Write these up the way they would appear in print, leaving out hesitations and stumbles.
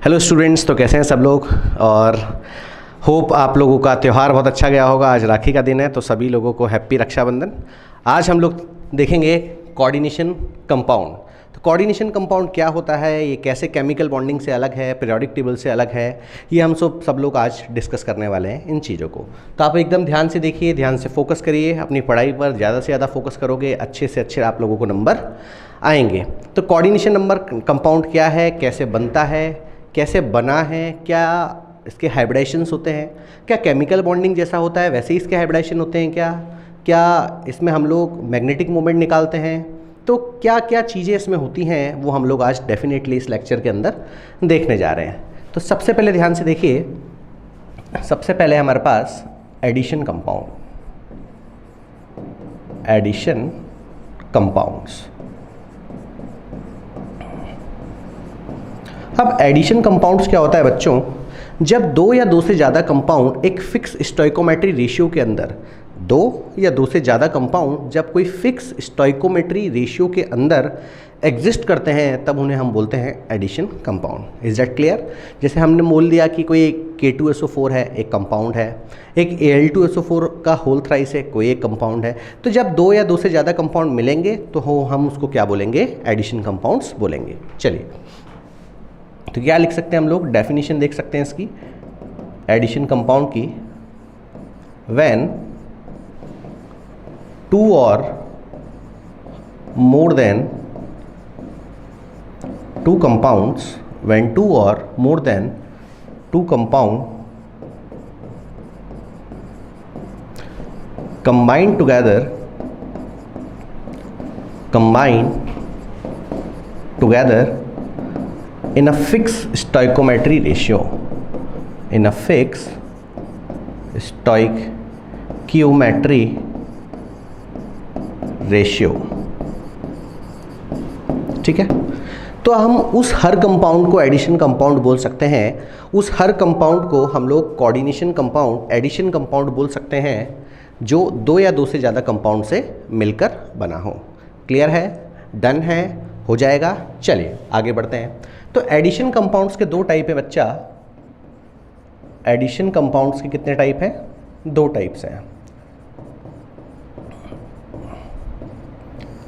Hello students, तो कैसे हैं सब लोग। और होप आप लोगों का त्यौहार बहुत अच्छा गया होगा। आज राखी का दिन है तो सभी लोगों को हैप्पी रक्षाबंधन। आज हम लोग देखेंगे कोऑर्डिनेशन कंपाउंड। तो कोऑर्डिनेशन कंपाउंड क्या होता है, ये कैसे केमिकल बॉन्डिंग से अलग है, पीरियोडिक टेबल से अलग है, ये हम सब लोग आज डिस्कस करने वाले हैं इन चीज़ों को। तो आप एकदम ध्यान से देखिए, ध्यान से फोकस करिए, अपनी पढ़ाई पर ज़्यादा से ज़्यादा फोकस करोगे, अच्छे से अच्छे आप लोगों को नंबर आएंगे। तो कोऑर्डिनेशन नंबर कंपाउंड क्या है, कैसे बनता है, कैसे बना है, क्या इसके हाइब्रिडाइजेशंस होते हैं, क्या केमिकल बॉन्डिंग जैसा होता है वैसे ही इसके हाइब्रिडाइजेशन होते हैं, क्या इसमें हम लोग मैग्नेटिक मोमेंट निकालते हैं, तो क्या क्या चीज़ें इसमें होती हैं वो हम लोग आज डेफिनेटली इस लेक्चर के अंदर देखने जा रहे हैं। तो सबसे पहले ध्यान से देखिए, सबसे पहले हमारे पास एडिशन कंपाउंड, एडिशन कंपाउंड्स। अब एडिशन कंपाउंड्स क्या होता है बच्चों, जब दो या दो से ज़्यादा कंपाउंड एक फिक्स स्टोइकोमेट्री रेशियो के अंदर, दो या दो से ज़्यादा कंपाउंड जब कोई फिक्स स्टोइकोमेट्री रेशियो के अंदर एग्जिस्ट करते हैं तब उन्हें हम बोलते हैं addition compound. Is that clear. जैसे हमने बोल दिया कि कोई एक K2SO4 है, एक कंपाउंड है, एक Al2SO4 का होल थ्राइस है, कोई एक कंपाउंड है। तो जब दो या दो से ज़्यादा कंपाउंड मिलेंगे तो हम उसको क्या बोलेंगे, एडिशन कंपाउंड्स बोलेंगे। चलिए, तो क्या लिख सकते हैं हम लोग, डेफिनेशन देख सकते हैं इसकी एडिशन कंपाउंड की। When two or more than two compounds, when two or more than two compound combine together in a fixed stoichiometry ratio, in a fixed stoichiometry ratio। ठीक है, तो हम उस हर कंपाउंड को एडिशन कंपाउंड बोल सकते हैं, उस हर कंपाउंड को हम लोग कोऑर्डिनेशन कंपाउंड, एडिशन कंपाउंड बोल सकते हैं जो दो या दो से ज़्यादा कंपाउंड से मिलकर बना हो। क्लियर है, डन है, हो जाएगा। चलिए आगे बढ़ते हैं। तो एडिशन कंपाउंड्स के दो टाइप है बच्चा। एडिशन कंपाउंड्स के कितने टाइप हैं, दो टाइप्स हैं।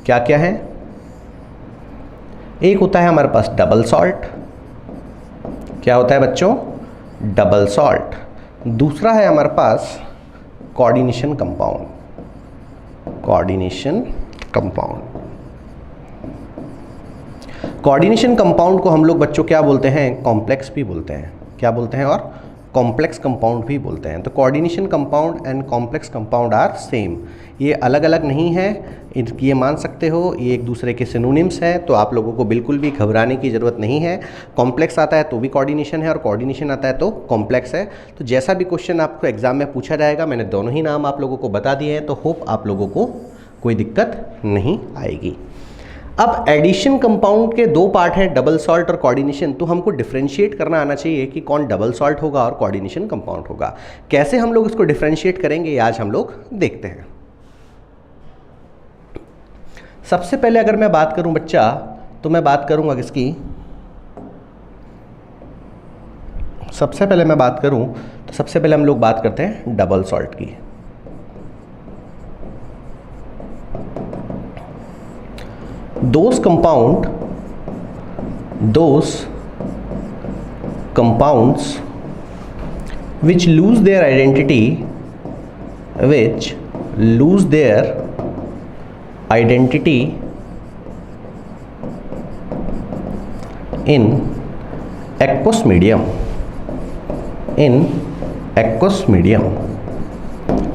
क्या क्या है, एक होता है हमारे पास डबल सॉल्ट। क्या होता है बच्चों, डबल सॉल्ट। दूसरा है हमारे पास coordination compound, coordination compound. Coordination compound को हम लोग बच्चों क्या बोलते हैं, कॉम्प्लेक्स भी बोलते हैं। क्या बोलते हैं, और कॉम्प्लेक्स कंपाउंड भी बोलते हैं। तो coordination compound and complex compound are same, ये अलग अलग नहीं है, ये मान सकते हो ये एक दूसरे के सिनोनिम्स है। तो आप लोगों को बिल्कुल भी घबराने की ज़रूरत नहीं है। कॉम्प्लेक्स आता है तो भी कोऑर्डिनेशन है और कोऑर्डिनेशन आता है तो कॉम्प्लेक्स है। तो जैसा भी क्वेश्चन आपको एग्जाम में पूछा जाएगा, मैंने दोनों ही नाम आप लोगों को बता दिए हैं, तो होप आप लोगों को कोई दिक्कत नहीं आएगी। अब एडिशन कंपाउंड के दो पार्ट हैं, डबल सॉल्ट और कोऑर्डिनेशन। तो हमको डिफरेंशिएट करना आना चाहिए कि कौन डबल सॉल्ट होगा और कोऑर्डिनेशन कंपाउंड होगा। कैसे हम लोग इसको डिफरेंशिएट करेंगे ये आज हम लोग देखते हैं। सबसे पहले अगर मैं बात करूं बच्चा, तो मैं बात करूंगा किसकी, सबसे पहले मैं बात करूं तो सबसे पहले हम लोग बात करते हैं डबल सॉल्ट की। Those compounds which lose their identity, in aqueous medium,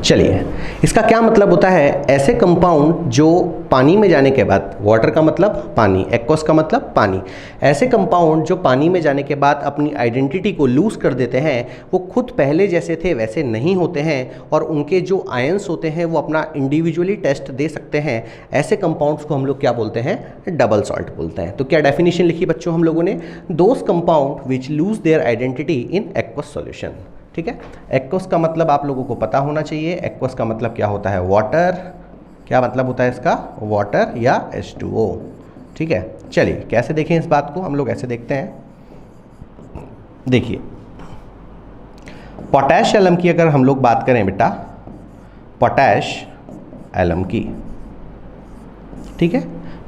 चलिए इसका क्या मतलब होता है, ऐसे कंपाउंड जो पानी में जाने के बाद, वाटर का मतलब पानी, एक्वस का मतलब पानी, ऐसे कंपाउंड जो पानी में जाने के बाद अपनी आइडेंटिटी को लूज कर देते हैं, वो खुद पहले जैसे थे वैसे नहीं होते हैं और उनके जो आयंस होते हैं वो अपना इंडिविजुअली टेस्ट दे सकते हैं। ऐसे कंपाउंड्स को हम लोग क्या बोलते हैं, डबल सॉल्ट बोलते हैं। तो क्या डेफिनेशन लिखी बच्चों हम लोगों ने, those compound which lose their identity in aqueous solution. ठीक है, एक्वस का मतलब आप लोगों को पता होना चाहिए। एक्वस का मतलब क्या होता है, वाटर। क्या मतलब होता है इसका, वाटर या H2O। ठीक है, चलिए कैसे देखें इस बात को, हम लोग ऐसे देखते हैं। देखिए पोटैश एलम की अगर हम लोग बात करें बेटा, पोटैश एलम की, ठीक है,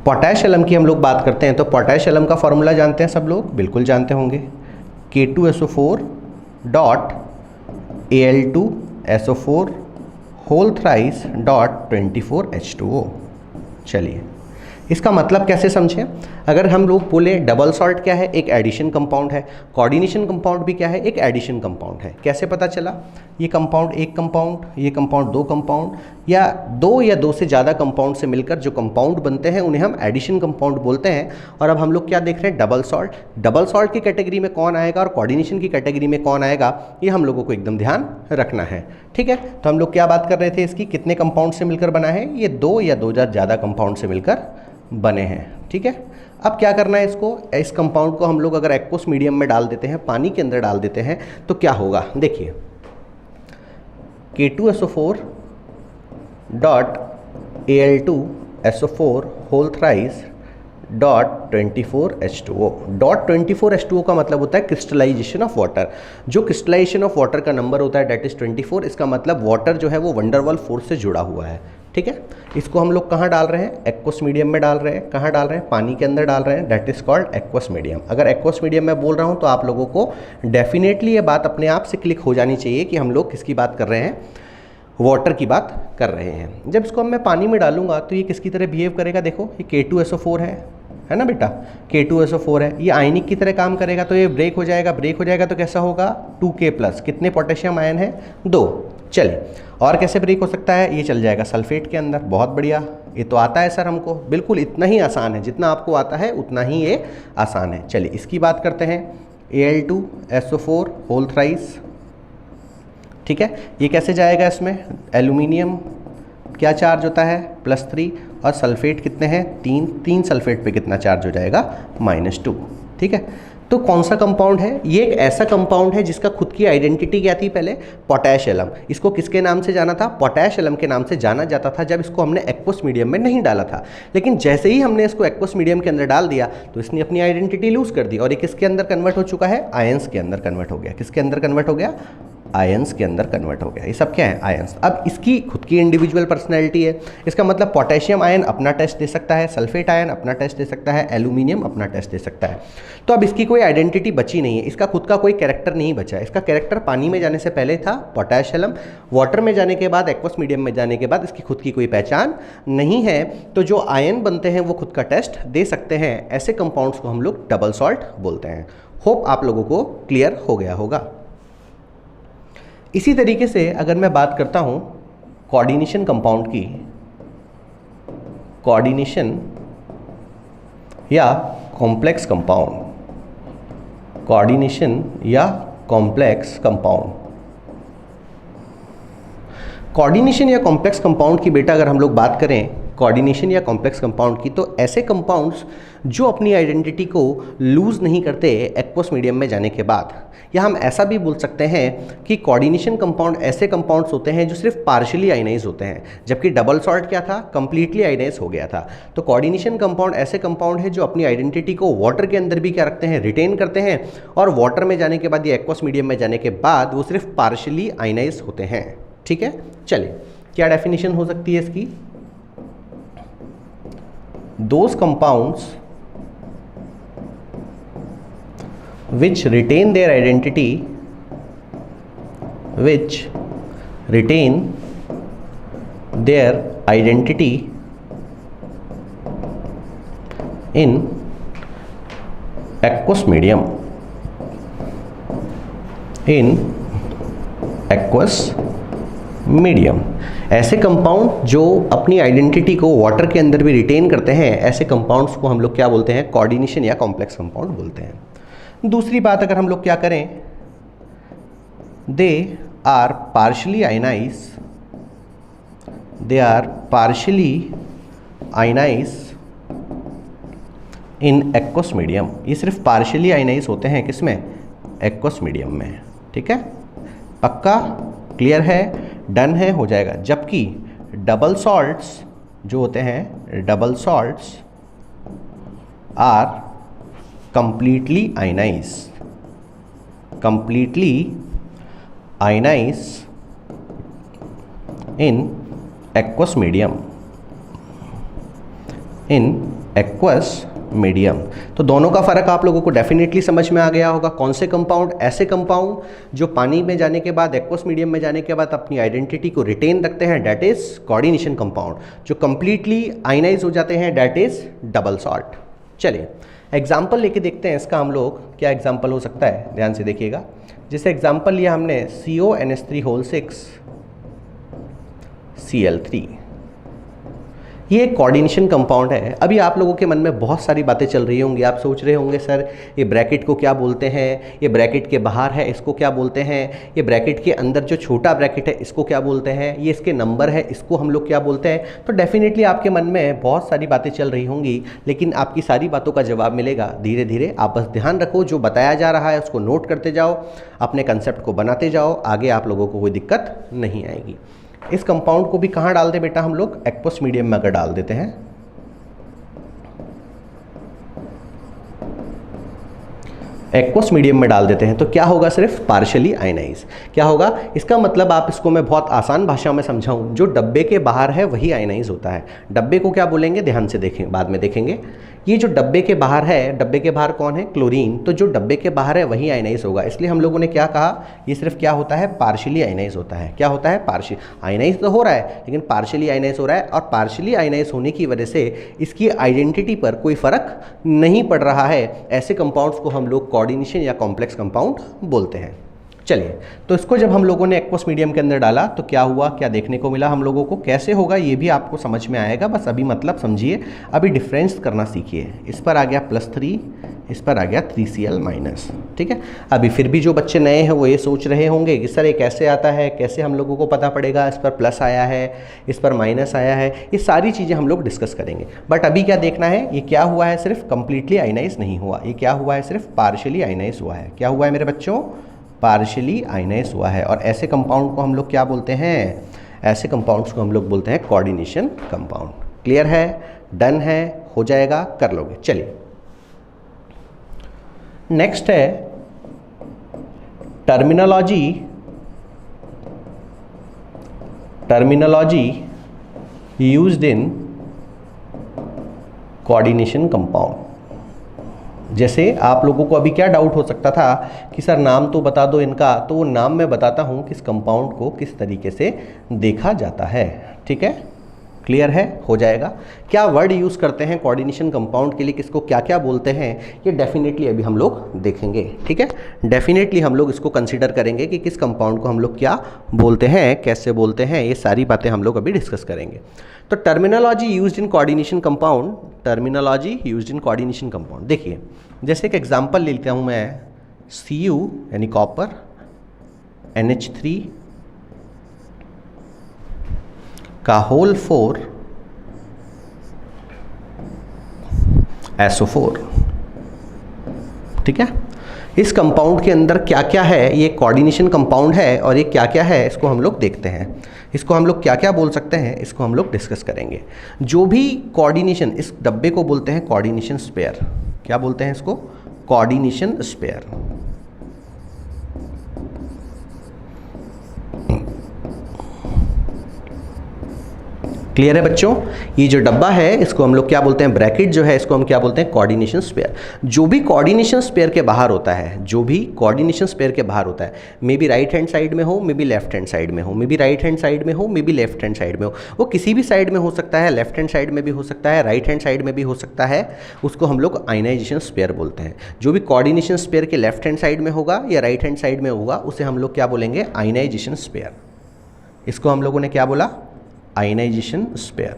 पोटैश एलम की हम लोग बात करते हैं तो पोटैश एलम का फॉर्मूला जानते हैं सब लोग, बिल्कुल जानते होंगे, K2SO4 dot Al2SO4 whole thrice dot 24H2O। चलिए इसका मतलब कैसे समझें, अगर हम लोग बोले डबल सॉल्ट क्या है, एक एडिशन कंपाउंड है, कोऑर्डिनेशन कंपाउंड भी क्या है, एक एडिशन कंपाउंड है। कैसे पता चला, ये कंपाउंड एक कंपाउंड, ये कंपाउंड दो कंपाउंड, या दो से ज़्यादा कंपाउंड से मिलकर जो कंपाउंड बनते हैं उन्हें हम एडिशन कंपाउंड बोलते हैं। और अब हम लोग क्या देख रहे हैं, डबल सॉल्ट। डबल सॉल्ट की कैटेगरी में कौन आएगा और कोऑर्डिनेशन की कैटेगरी में कौन आएगा, ये हम लोगों को एकदम ध्यान रखना है, ठीक है। तो हम लोग क्या बात कर रहे थे इसकी, कितने कंपाउंड से मिलकर बना है, ये दो या दो या ज़्यादा कंपाउंड से मिलकर बने हैं, ठीक है। अब क्या करना है इसको, इस कंपाउंड को हम लोग अगर एक्वस मीडियम में डाल देते हैं, पानी के अंदर डाल देते हैं, तो क्या होगा, देखिए K2SO4 dot Al2SO4 whole thrice dot 24H2O। Dot 24H2O का मतलब होता है क्रिस्टलाइजेशन ऑफ वाटर। जो क्रिस्टलाइजेशन ऑफ वाटर का नंबर होता है डेट इज 24, इसका मतलब वाटर जो है वो वंडरवॉल फोर्स से जुड़ा हुआ है, ठीक है। इसको हम लोग कहाँ डाल रहे हैं, एक्वस मीडियम में डाल रहे हैं। कहाँ डाल रहे हैं, पानी के अंदर डाल रहे हैं, that is called aqueous medium. अगर एक्वस मीडियम में बोल रहा हूँ तो आप लोगों को डेफिनेटली ये बात अपने आप से क्लिक हो जानी चाहिए कि हम लोग किसकी बात कर रहे हैं, वाटर की बात कर रहे हैं। जब इसको मैं पानी में डालूंगा तो ये किसकी तरह बिहेव करेगा, देखो ये K2SO4 है ना बेटा, K2SO4 है, ये आयनिक की तरह काम करेगा, तो ये ब्रेक हो जाएगा। ब्रेक हो जाएगा तो कैसा होगा, 2K+। कितने पोटेशियम आयन है, 2। चलिए और कैसे ब्रेक हो सकता है, ये चल जाएगा सल्फेट के अंदर। बहुत बढ़िया, ये तो आता है सर हमको, बिल्कुल इतना ही आसान है, जितना आपको आता है उतना ही ये आसान है। चलिए इसकी बात करते हैं, Al2SO4 होल थ्राइस, ठीक है। ये कैसे जाएगा, इसमें एल्यूमिनियम क्या चार्ज होता है, +3, और सल्फेट कितने हैं, 3 सल्फेट पे कितना चार्ज हो जाएगा, -2, ठीक है। तो कौन सा कंपाउंड है, ये एक ऐसा कंपाउंड है जिसका खुद की आइडेंटिटी क्या थी पहले, पोटैश एलम। इसको किसके नाम से जाना था, पोटैश एलम के नाम से जाना जाता था जब इसको हमने एक्वस मीडियम में नहीं डाला था। लेकिन जैसे ही हमने इसको एक्वस मीडियम के अंदर डाल दिया तो इसने अपनी आइडेंटिटी लूज कर दी और ये किसके अंदर कन्वर्ट हो चुका है, आयंस के अंदर कन्वर्ट हो गया। किसके अंदर कन्वर्ट हो गया, आयंस के अंदर कन्वर्ट हो गया। ये सब क्या है, आयंस। अब इसकी खुद की इंडिविजुअल पर्सनैलिटी है। इसका मतलब पोटेशियम आयन अपना टेस्ट दे सकता है, सल्फेट आयन अपना टेस्ट दे सकता है, एल्यूमिनियम अपना टेस्ट दे सकता है। तो अब इसकी कोई आइडेंटिटी बची नहीं है, इसका खुद का कोई कैरेक्टर नहीं बचा। इसका कैरेक्टर पानी में जाने से पहले था पोटैश एलम, वाटर में जाने के बाद, एक्वस मीडियम में जाने के बाद इसकी खुद की कोई पहचान नहीं है। तो जो आयन बनते हैं वो खुद का टेस्ट दे सकते हैं। ऐसे कंपाउंड्स को हम लोग डबल सॉल्ट बोलते हैं। होप आप लोगों को क्लियर हो गया होगा। इसी तरीके से अगर मैं बात करता हूं कोऑर्डिनेशन कंपाउंड की, कोऑर्डिनेशन या कॉम्प्लेक्स कंपाउंड, कोऑर्डिनेशन या कॉम्प्लेक्स कंपाउंड, कोऑर्डिनेशन या कॉम्प्लेक्स कंपाउंड की बेटा अगर हम लोग बात करें कोऑर्डिनेशन या कॉम्प्लेक्स कंपाउंड की, तो ऐसे कंपाउंड्स जो अपनी आइडेंटिटी को लूज़ नहीं करते एक्वस मीडियम में जाने के बाद, या हम ऐसा भी बोल सकते हैं कि कोऑर्डिनेशन कंपाउंड ऐसे कंपाउंड्स होते हैं जो सिर्फ पार्शियली आयनाइज होते हैं, जबकि डबल सॉल्ट क्या था, कंप्लीटली आयनाइज हो गया था। तो कोऑर्डिनेशन कंपाउंड ऐसे कंपाउंड है जो अपनी आइडेंटिटी को वाटर के अंदर भी क्या रखते हैं, रिटेन करते हैं, और वाटर में जाने के बाद या एक्वस मीडियम में जाने के बाद वो सिर्फ पार्शियली आयनाइज होते हैं, ठीक है। चलिए क्या डेफिनेशन हो सकती है इसकी, those compounds which retain their identity in aqueous medium, ऐसे कंपाउंड जो अपनी आइडेंटिटी को वाटर के अंदर भी रिटेन करते हैं, ऐसे कंपाउंड्स को हम लोग क्या बोलते हैं, कोऑर्डिनेशन या कॉम्प्लेक्स कंपाउंड बोलते हैं। दूसरी बात अगर हम लोग क्या करें, they are partially ionise in aqueous medium. ये सिर्फ पार्शियली आयनाइज होते हैं किसमें, एक्वस मीडियम में, ठीक है। पक्का क्लियर है, डन है, हो जाएगा। जबकि डबल सॉल्ट्स जो होते हैं, double salts are completely ionise, completely ionize in aqueous medium, in aqueous medium. तो दोनों का फ़र्क आप लोगों को डेफिनेटली समझ में आ गया होगा। कौन से कंपाउंड? ऐसे कंपाउंड जो पानी में जाने के बाद, एक्वस मीडियम में जाने के बाद अपनी आइडेंटिटी को रिटेन रखते हैं, डेट इज कोऑर्डिनेशन कंपाउंड। जो कंप्लीटली आयनाइज हो जाते हैं, डेट इज डबल सॉल्ट। चलिए एग्जाम्पल लेके देखते हैं इसका हम लोग। क्या एग्जाम्पल हो सकता है, ध्यान से देखिएगा। जैसे एग्जाम्पल लिया हमने CONH3 Cl3, ये एक कोऑर्डिनेशन कंपाउंड है। अभी आप लोगों के मन में बहुत सारी बातें चल रही होंगी। आप सोच रहे होंगे सर ये ब्रैकेट को क्या बोलते हैं, ये ब्रैकेट के बाहर है इसको क्या बोलते हैं, ये ब्रैकेट के अंदर जो छोटा ब्रैकेट है इसको क्या बोलते हैं, ये इसके नंबर है इसको हम लोग क्या बोलते हैं। तो डेफिनेटली आपके मन में बहुत सारी बातें चल रही होंगी, लेकिन आपकी सारी बातों का जवाब मिलेगा धीरे धीरे। आप बस ध्यान रखो, जो बताया जा रहा है उसको नोट करते जाओ, अपने कंसेप्ट को बनाते जाओ, आगे आप लोगों को कोई दिक्कत नहीं आएगी। इस कंपाउंड को भी कहाँ डाल दे बेटा हम लोग? एक्वस मीडियम में अगर डाल देते हैं, एक्वस मीडियम में डाल देते हैं तो क्या होगा? सिर्फ पार्शियली आयनाइज। क्या होगा इसका मतलब? आप इसको मैं बहुत आसान भाषा में समझाऊं, जो डब्बे के बाहर है वही आयनाइज होता है। डब्बे को क्या बोलेंगे, ध्यान से देखें, बाद में देखेंगे। ये जो डब्बे के बाहर है, डब्बे के बाहर कौन है? क्लोरीन। तो जो डब्बे के बाहर है वही आयनाइज होगा। इसलिए हम लोगों ने क्या कहा, ये सिर्फ क्या होता है? पार्शियली आयनाइज होता है। क्या होता है? पार्शियल आयनाइज तो हो रहा है, लेकिन पार्शियली आयनाइज हो रहा है। और पार्शियली आयनाइज होने की वजह से इसकी आइडेंटिटी पर कोई फर्क नहीं पड़ रहा है। ऐसे कंपाउंड्स को हम लोग कोऑर्डिनेशन या कॉम्प्लेक्स कंपाउंड बोलते हैं। चलिए, तो इसको जब हम लोगों ने एक्वस मीडियम के अंदर डाला तो क्या हुआ, क्या देखने को मिला हम लोगों को, कैसे होगा ये भी आपको समझ में आएगा। बस अभी मतलब समझिए, अभी डिफरेंस करना सीखिए। इस पर आ गया +3, इस पर आ गया 3Cl-। ठीक है। अभी फिर भी जो बच्चे नए हैं वो ये सोच रहे होंगे कि सर ये कैसे आता है, कैसे हम लोगों को पता पड़ेगा, इस पर प्लस आया है, इस पर माइनस आया है। ये सारी चीज़ें हम लोग डिस्कस करेंगे। बट अभी क्या देखना है, ये क्या हुआ है? सिर्फ कंप्लीटली आयनाइज नहीं हुआ, ये क्या हुआ है? सिर्फ पार्शियली आयनाइज हुआ है। क्या हुआ है मेरे बच्चों? पार्शियली आयनाइज हुआ है। और ऐसे कंपाउंड को हम लोग क्या बोलते हैं? ऐसे कंपाउंड्स को हम लोग बोलते हैं कोऑर्डिनेशन कंपाउंड। क्लियर है? डन है? हो जाएगा? कर लोगे? चलिए नेक्स्ट है terminology used in coordination compound. जैसे आप लोगों को अभी क्या डाउट हो सकता था कि सर नाम तो बता दो इनका, तो वो नाम मैं बताता हूँ किस कंपाउंड को किस तरीके से देखा जाता है। ठीक है, क्लियर है? हो जाएगा। क्या वर्ड यूज़ करते हैं कोऑर्डिनेशन कंपाउंड के लिए, किसको क्या क्या बोलते हैं, ये डेफिनेटली अभी हम लोग देखेंगे। ठीक है, डेफिनेटली हम लोग इसको कंसीडर करेंगे कि किस कंपाउंड को हम लोग क्या बोलते हैं, कैसे बोलते हैं, ये सारी बातें हम लोग अभी डिस्कस करेंगे। तो terminology used in coordination compound, terminology used in coordination compound. देखिए जैसे एक एग्जांपल लेता हूँ मैं, Cu यानी कॉपर, NH3 का होल 4 SO4। ठीक है, इस कंपाउंड के अंदर क्या क्या है, ये कोऑर्डिनेशन कंपाउंड है और ये क्या क्या है इसको हम लोग देखते हैं। इसको हम लोग क्या क्या बोल सकते हैं, इसको हम लोग डिस्कस करेंगे। जो भी कोऑर्डिनेशन, इस डब्बे को बोलते हैं कोऑर्डिनेशन स्पेयर। क्या बोलते हैं इसको? Coordination sphere. क्लियर है बच्चों? ये जो डब्बा है इसको हम लोग क्या बोलते हैं? ब्रैकेट जो है इसको हम क्या बोलते हैं? Coordination sphere. जो भी कोऑर्डिनेशन स्पेयर के बाहर होता है, जो भी कोऑर्डिनेशन स्पेयर के बाहर होता है, may be right hand side में हो, may be left hand side में हो, may be right hand side में हो, may be left hand side में हो, वो किसी भी साइड में हो सकता है, लेफ्ट हैंड साइड में भी हो सकता है, राइट हैंड साइड में भी हो सकता है, उसको हम लोग आयनाइजेशन स्पेयर बोलते हैं। जो भी कोऑर्डिनेशन स्पेयर के लेफ्ट हैंड साइड में होगा या राइट हैंड साइड में होगा उसे हम लोग क्या बोलेंगे? Ionisation sphere. इसको हम लोगों ने क्या बोला? Ionisation sphere.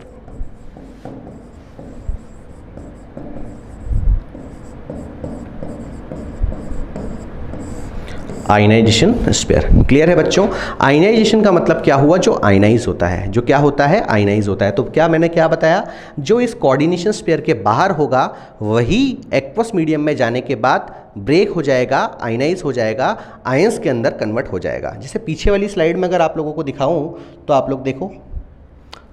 Ionisation sphere. Clear है बच्चों? आयनाइजेशन का मतलब क्या हुआ? जो आयनाइज होता है, जो क्या होता है? आयनाइज होता है। तो क्या मैंने क्या बताया? जो इस कोऑर्डिनेशन स्पेयर के बाहर होगा वही एक्वस मीडियम में जाने के बाद ब्रेक हो जाएगा, आयनाइज हो जाएगा, आयंस के अंदर कन्वर्ट हो जाएगा। जैसे पीछे वाली स्लाइड में अगर आप लोगों को दिखाऊं तो आप लोग देखो,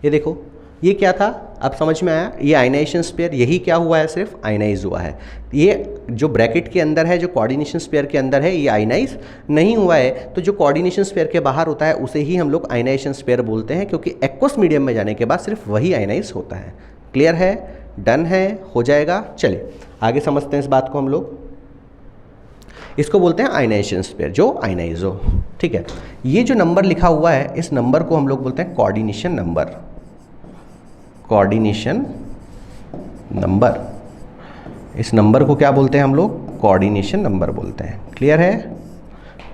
ये देखो, ये क्या था, अब समझ में आया, ये आयनाइजेशन स्पेयर, यही क्या हुआ है, सिर्फ आयनाइज हुआ है। ये जो ब्रैकेट के अंदर है, जो कोऑर्डिनेशन स्पेयर के अंदर है, ये आयनाइज नहीं हुआ है। तो जो कोऑर्डिनेशन स्पेयर के बाहर होता है उसे ही हम लोग आयनाइजेशन स्पेयर बोलते हैं, क्योंकि एक्वस मीडियम में जाने के बाद सिर्फ वही आयनाइज होता है। क्लियर है, डन है, हो जाएगा। चलिए आगे समझते हैं इस बात को हम लोग। इसको बोलते हैं आयनाइजेशन स्पेयर, जो आयनाइज हो। ठीक है, ये जो नंबर लिखा हुआ है, इस नंबर को हम लोग बोलते हैं कोऑर्डिनेशन नंबर। कोऑर्डिनेशन नंबर, इस नंबर को क्या बोलते हैं हम लोग, कोऑर्डिनेशन नंबर बोलते हैं। क्लियर है,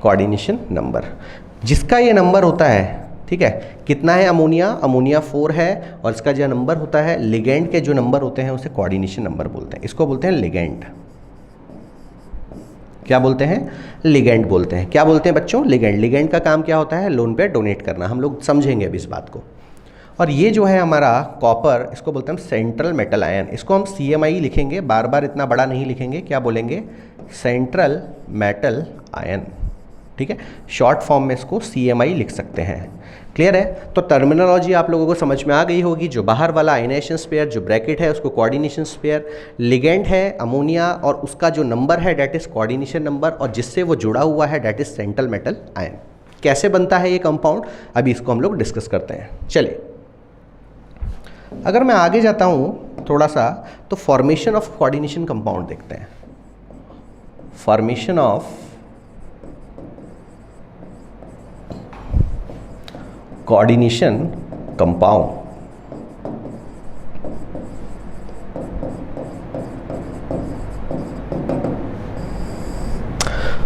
कोऑर्डिनेशन नंबर, जिसका ये नंबर होता है, ठीक है, कितना है, अमोनिया, अमोनिया 4 है, और इसका जो नंबर होता है, लिगेंड के जो नंबर होते हैं उसे कोऑर्डिनेशन नंबर बोलते हैं। इसको बोलते हैं लिगेंड। क्या बोलते हैं, लिगेंड बोलते हैं। क्या बोलते हैं बच्चों, लिगेंड। लिगेंड का काम क्या होता है, लोन पेयर डोनेट करना। हम लोग समझेंगे अभी इस बात को। और ये जो है हमारा कॉपर, इसको बोलते हैं हम सेंट्रल मेटल आयन। इसको हम CMI लिखेंगे, बार बार इतना बड़ा नहीं लिखेंगे। क्या बोलेंगे, सेंट्रल मेटल आयन। ठीक है, शॉर्ट फॉर्म में इसको CMI लिख सकते हैं। क्लियर है, तो टर्मिनोलॉजी आप लोगों को समझ में आ गई होगी। जो बाहर वाला आयनाइजेशन स्पेयर, जो ब्रैकेट है, उसको कोऑर्डिनेशन स्पेयर, लिगेंड है अमोनिया, और उसका जो नंबर है डेट इज कोऑर्डिनेशन नंबर, और जिससे वो जुड़ा हुआ है that is central metal ion. कैसे बनता है ये कंपाउंड, अभी इसको हम लोग डिस्कस करते हैं। चलिए, अगर मैं आगे जाता हूँ थोड़ा सा, तो फॉर्मेशन ऑफ कोऑर्डिनेशन कंपाउंड देखते हैं। Formation of coordination compound.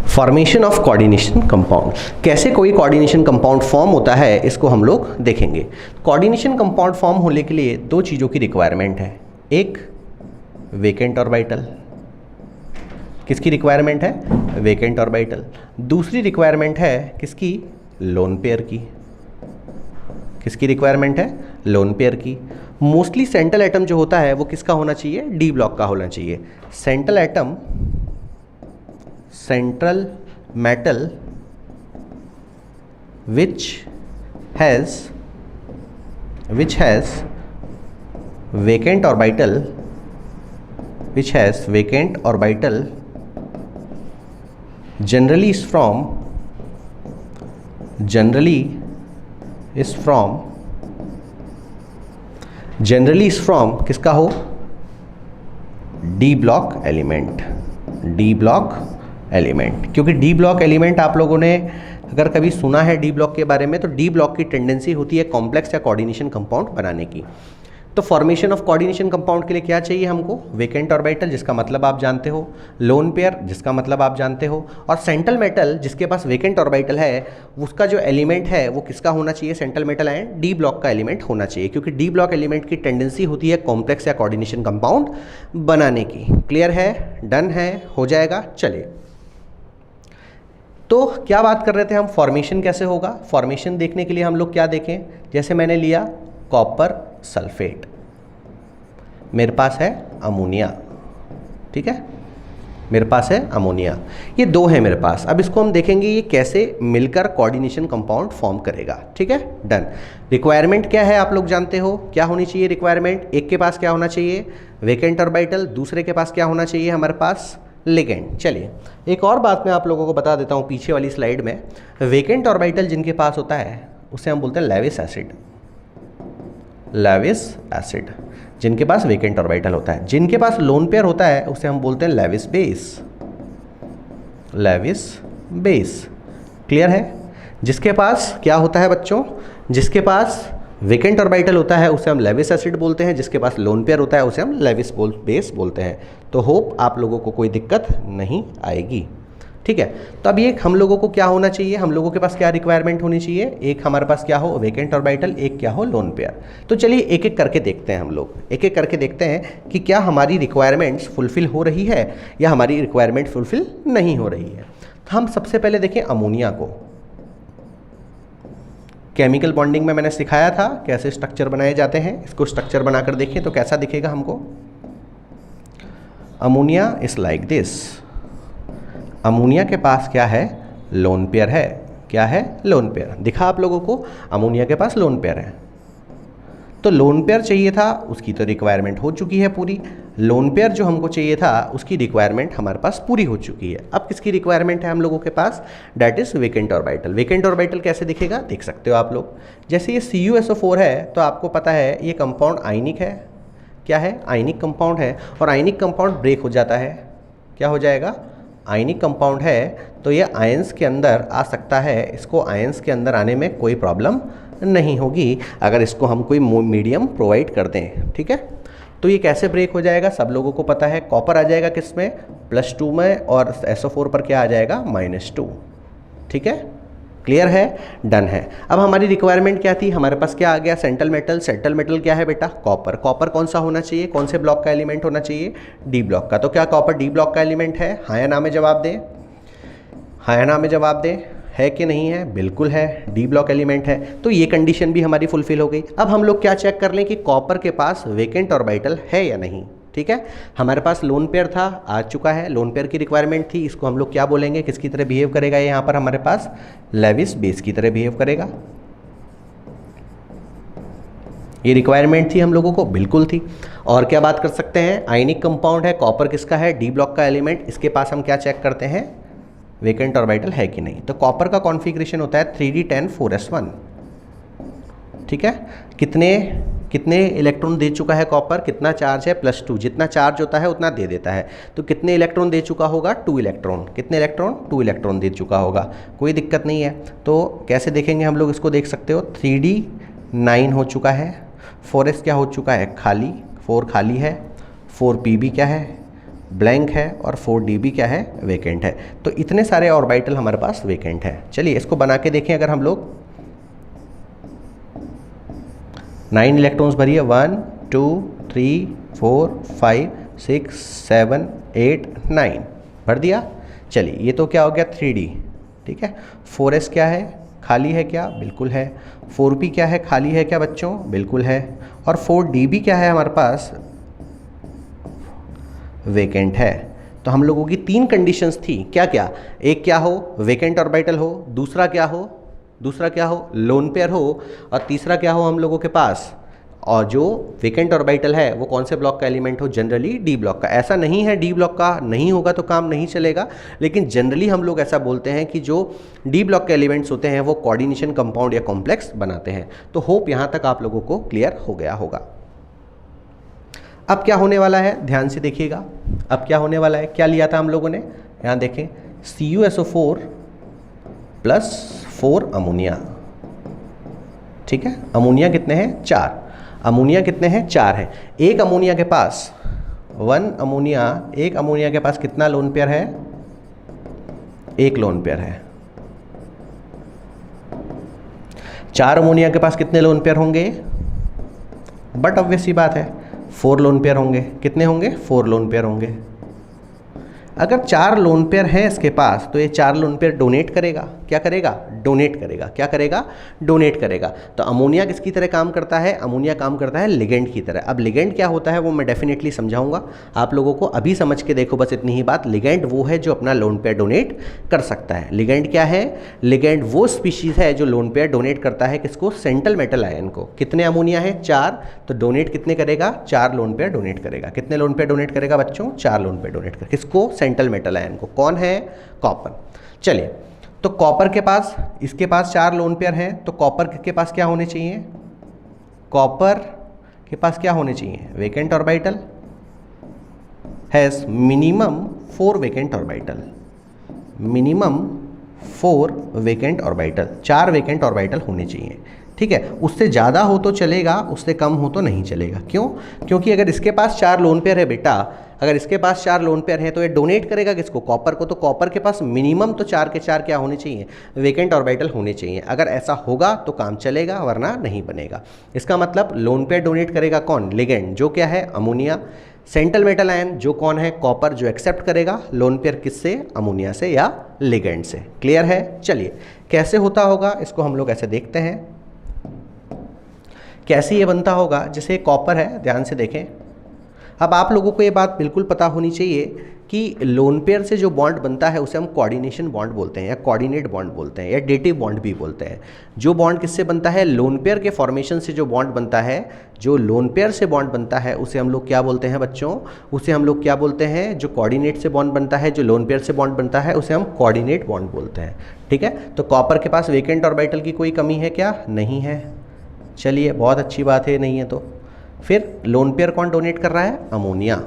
Formation of coordination compound, कैसे कोई कोऑर्डिनेशन कंपाउंड फॉर्म होता है, इसको हम लोग देखेंगे। कोऑर्डिनेशन कंपाउंड फॉर्म होने के लिए दो चीज़ों की रिक्वायरमेंट है। एक, वेकेंट ऑर्बिटल। किसकी रिक्वायरमेंट है, वेकेंट ऑर्बिटल। दूसरी रिक्वायरमेंट है किसकी, लोन पेयर की। किसकी रिक्वायरमेंट है, लोन पेयर की। मोस्टली सेंट्रल एटम जो होता है वो किसका होना चाहिए, डी ब्लॉक का होना चाहिए। Central atom, central metal which has vacant orbital, generally is from किसका हो, डी ब्लॉक एलिमेंट। क्योंकि डी ब्लॉक एलिमेंट आप लोगों ने अगर कभी सुना है डी ब्लॉक के बारे में, तो डी ब्लॉक की टेंडेंसी होती है कॉम्प्लेक्स या कोऑर्डिनेशन कंपाउंड बनाने की। तो फॉर्मेशन ऑफ कोऑर्डिनेशन कंपाउंड के लिए क्या चाहिए हमको, वेकेंट ऑर्बिटल, जिसका मतलब आप जानते हो, लोन पेयर, जिसका मतलब आप जानते हो, और सेंट्रल मेटल, जिसके पास वेकेंट ऑर्बिटल है, उसका जो एलिमेंट है वो किसका होना चाहिए, central metal ion D block का एलिमेंट होना चाहिए। क्योंकि डी ब्लॉक एलिमेंट की टेंडेंसी होती है कॉम्प्लेक्स या कोऑर्डिनेशन कंपाउंड बनाने की। क्लियर है, डन है, हो जाएगा। चलिए, तो क्या बात कर रहे थे हम, फॉर्मेशन कैसे होगा। फॉर्मेशन देखने के लिए हम लोग क्या देखें, जैसे मैंने लिया कॉपर सल्फेट, मेरे पास है अमोनिया, ठीक है, मेरे पास है अमोनिया, ये दो है मेरे पास। अब इसको हम देखेंगे ये कैसे मिलकर कोऑर्डिनेशन कंपाउंड फॉर्म करेगा। ठीक है, डन। रिक्वायरमेंट क्या है आप लोग जानते हो, क्या होनी चाहिए रिक्वायरमेंट, एक के पास क्या होना चाहिए, वेकेंट ऑर्बिटल, दूसरे के पास क्या होना चाहिए हमारे पास, लिगेंड। चलिए, एक और बात मैं आप लोगों को बता देता हूँ पीछे वाली स्लाइड में। वेकेंट ऑर्बिटल जिनके पास होता है उसे हम बोलते हैं लेविस एसिड, जिनके पास वेकेंट ऑर्बिटल होता है। जिनके पास लोन पेयर होता है उसे हम बोलते हैं लेविस बेस। क्लियर है, जिसके पास क्या होता है बच्चों, जिसके पास वेकेंट ऑर्बिटल होता है उसे हम लेविस एसिड बोलते हैं, जिसके पास लोन पेयर होता है उसे हम लेविस बेस बोलते हैं। तो होप आप लोगों को कोई दिक्कत नहीं आएगी। ठीक है, तो अब ये हम लोगों को क्या होना चाहिए, हम लोगों के पास क्या रिक्वायरमेंट होनी चाहिए, एक हमारे पास क्या हो वेकेंट ऑर्बिटल, एक क्या हो लोन पेयर। तो चलिए एक एक करके देखते हैं, हम लोग एक एक करके देखते हैं कि क्या हमारी रिक्वायरमेंट्स फुलफिल हो रही है या हमारी रिक्वायरमेंट फुलफिल नहीं हो रही है। तो हम सबसे पहले देखें अमोनिया को। केमिकल बॉन्डिंग में मैंने सिखाया था कैसे स्ट्रक्चर बनाए जाते हैं, इसको स्ट्रक्चर बनाकर देखें तो कैसा दिखेगा हमको। Ammonia is like this. Ammonia के पास क्या है, लोन पेयर है। क्या है, लोन पेयर। दिखा आप लोगों को, अमोनिया के पास लोन पेयर है। तो लोन पेयर चाहिए था, उसकी तो रिक्वायरमेंट हो चुकी है पूरी। लोन पेयर जो हमको चाहिए था उसकी रिक्वायरमेंट हमारे पास पूरी हो चुकी है। अब किसकी रिक्वायरमेंट है हम लोगों के पास? That is vacant orbital. Vacant orbital कैसे दिखेगा देख सकते हो आप लोग। जैसे ये CuSO4 है तो आपको पता है ये कंपाउंड आयनिक है। क्या है? आयनिक कंपाउंड है। और आयनिक कंपाउंड ब्रेक हो जाता है। क्या हो जाएगा? आयनिक कंपाउंड है तो ये आयंस के अंदर आ सकता है। इसको आयंस के अंदर आने में कोई प्रॉब्लम नहीं होगी अगर इसको हम कोई मीडियम प्रोवाइड कर दें। ठीक है, तो ये कैसे ब्रेक हो जाएगा सब लोगों को पता है। कॉपर आ जाएगा किस में? +2 में, और SO4 पर क्या आ जाएगा? -2। ठीक है, क्लियर है, डन है। अब हमारी रिक्वायरमेंट क्या थी? हमारे पास क्या आ गया? Central metal. सेंट्रल मेटल क्या है बेटा? कॉपर। कॉपर कौन सा होना चाहिए? कौन से ब्लॉक का एलिमेंट होना चाहिए? D ब्लॉक का। तो क्या कॉपर D ब्लॉक का एलिमेंट है? हाँ या ना में जवाब दे, हाँ या ना में जवाब दे। है कि नहीं है? बिल्कुल है, D ब्लॉक एलिमेंट है। तो ये कंडीशन भी हमारी फुलफिल हो गई। अब हम लोग क्या चेक कर लें कि कॉपर के पास वेकेंट ऑर्बिटल है या नहीं। ठीक है, हमारे पास लोन पेयर था, आ चुका है। लोन पेयर की रिक्वायरमेंट थी, इसको हम लोग क्या बोलेंगे? किसकी तरह बिहेव करेगा? यहाँ पर हमारे पास लेविस बेस की तरह बिहेव करेगा। ये रिक्वायरमेंट थी हम लोगों को, बिल्कुल थी। और क्या बात कर सकते हैं? आयनिक कंपाउंड है, कॉपर किसका है? D ब्लॉक का एलिमेंट। इसके पास हम क्या चेक करते हैं? वेकेंट ऑर्बिटल है कि नहीं। तो कॉपर का कॉन्फ़िगरेशन होता है 3d10 4s1। ठीक है, कितने इलेक्ट्रॉन दे चुका है कॉपर? कितना चार्ज है? +2। जितना चार्ज होता है उतना दे देता है। तो कितने इलेक्ट्रॉन दे चुका होगा? 2 इलेक्ट्रॉन। कितने इलेक्ट्रॉन? 2 इलेक्ट्रॉन दे चुका होगा। कोई दिक्कत नहीं है। तो कैसे देखेंगे हम लोग इसको? देख सकते हो 3d9 हो चुका है, 4s क्या हो चुका है? खाली, 4 खाली है, 4pb क्या है? ब्लैंक है, और 4db क्या है? वेकेंट है। तो इतने सारे ऑर्बिटल हमारे पास वेकेंट है। चलिए इसको बना के देखें। अगर हम लोग 9 इलेक्ट्रॉन्स भरिए, 1 2 3 4 5 6 7 8 9 भर दिया। चलिए ये तो क्या हो गया? 3d। ठीक है, 4s क्या है? खाली है क्या? बिल्कुल है। 4p क्या है? खाली है क्या बच्चों? बिल्कुल है। और 4db क्या है हमारे पास? वेकेंट है। तो हम लोगों की 3 कंडीशंस थी। क्या क्या? एक क्या हो? वेकेंट ऑर्बिटल हो। दूसरा क्या हो? लोन पेयर हो। और तीसरा क्या हो हम लोगों के पास? और जो वेकेंट ऑर्बिटल है वो कौन से ब्लॉक का एलिमेंट हो? जनरली D ब्लॉक का। ऐसा नहीं है D ब्लॉक का नहीं होगा तो काम नहीं चलेगा, लेकिन जनरली हम लोग ऐसा बोलते हैं कि जो D ब्लॉक के एलिमेंट्स होते हैं वो कोऑर्डिनेशन कंपाउंड या कॉम्प्लेक्स बनाते हैं। तो होप यहाँ तक आप लोगों को क्लियर हो गया होगा। अब क्या होने वाला है ध्यान से देखिएगा। अब क्या होने वाला है? क्या लिया था हम लोगों ने? यहाँ देखें, CuSO4 + 4 अमोनिया। ठीक है, अमोनिया कितने हैं? 4। अमोनिया कितने हैं? 4 है। एक अमोनिया के पास एक अमोनिया के पास कितना लोन पेयर है? 1 लोन पेयर है। 4 अमोनिया के पास कितने लोन पेयर होंगे? बट ऑब्वियस सी बात है 4 लोन पेयर होंगे। कितने होंगे? 4 लोन पेयर होंगे। अगर 4 लोन पेयर हैं इसके पास तो ये 4 लोन पेयर डोनेट करेगा। क्या करेगा? डोनेट करेगा। क्या करेगा? डोनेट करेगा। तो अमोनिया किसकी तरह काम करता है? अमोनिया काम करता है लिगेंड की तरह। अब लिगेंड क्या होता है वो मैं डेफिनेटली समझाऊंगा आप लोगों को। अभी समझ के देखो बस इतनी ही बात। लिगेंड वो है जो अपना लोन पेयर डोनेट कर सकता है। लिगेंड क्या है? लिगेंड वो स्पीशीज़ है जो लोन पेयर डोनेट करता है किसको? सेंट्रल मेटल आयन को। कितने अमोनिया है? 4। तो डोनेट कितने करेगा? 4 लोन पेयर डोनेट करेगा। कितने लोन पेयर डोनेट करेगा बच्चों? 4 लोन पेयर डोनेट करेगा। किसको? सेंट्रल मेटल आयन को। कौन है? कॉपर। चलिए, तो कॉपर के पास, इसके पास 4 लोन पेयर हैं, तो कॉपर के पास क्या होने चाहिए? कॉपर के पास क्या होने चाहिए? Vacant orbital has minimum 4 vacant orbital. Minimum 4 vacant orbital, 4 vacant orbital होने चाहिए। ठीक है, उससे ज़्यादा हो तो चलेगा, उससे कम हो तो नहीं चलेगा। क्यों? क्योंकि अगर इसके पास 4 लोन पेयर है बेटा, अगर इसके पास 4 लोन पेयर है तो ये डोनेट करेगा किसको? कॉपर को। तो कॉपर के पास मिनिमम तो 4 के 4 क्या होने चाहिए? वेकेंट ऑर्बिटल होने चाहिए। अगर ऐसा होगा तो काम चलेगा, वरना नहीं बनेगा। इसका मतलब लोन पेयर डोनेट करेगा कौन? लिगेंड, जो क्या है? अमोनिया। सेंट्रल मेटल आयन जो कौन है? कॉपर, जो एक्सेप्ट करेगा लोन पेयर किससे? अमोनिया से या लिगेंड से। क्लियर है? चलिए कैसे होता होगा इसको हम लोग ऐसे देखते हैं। कैसे ये बनता होगा? जैसे कॉपर है, ध्यान से देखें। अब आप लोगों को ये बात बिल्कुल पता होनी चाहिए कि लोन पेयर से जो बॉन्ड बनता है उसे हम कोऑर्डिनेशन बॉन्ड बोलते हैं या कोऑर्डिनेट बॉन्ड बोलते हैं या डेटिव बॉन्ड भी बोलते हैं। जो बॉन्ड किससे बनता है, लोन पेयर के फॉर्मेशन से जो बॉन्ड बनता है, जो लोन पेयर से बॉन्ड बनता है उसे हम लोग क्या बोलते हैं बच्चों, उसे हम लोग क्या बोलते हैं, जो कोऑर्डिनेट से बॉन्ड बनता है, जो लोन पेयर से बॉन्ड बनता है उसे हम कोऑर्डिनेट बॉन्ड बोलते हैं। ठीक है, तो कॉपर के पास वेकेंट ऑर्बिटल की कोई कमी है क्या, नहीं है। चलिए बहुत अच्छी बात है, नहीं है तो फिर लोन पेयर कौन डोनेट कर रहा है, अमोनिया।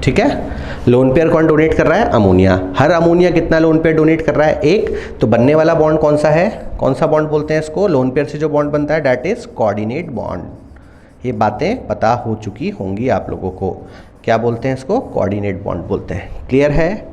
ठीक है, लोन पेयर कौन डोनेट कर रहा है, अमोनिया। हर अमोनिया कितना लोन पेयर डोनेट कर रहा है, एक। तो बनने वाला बॉन्ड कौन सा है, कौन सा बॉन्ड बोलते हैं इसको, लोन पेयर से जो बॉन्ड बनता है दैट इज कोऑर्डिनेट बॉन्ड। ये बातें पता हो चुकी होंगी आप लोगों को, क्या बोलते हैं इसको, कोऑर्डिनेट बॉन्ड बोलते हैं। क्लियर है,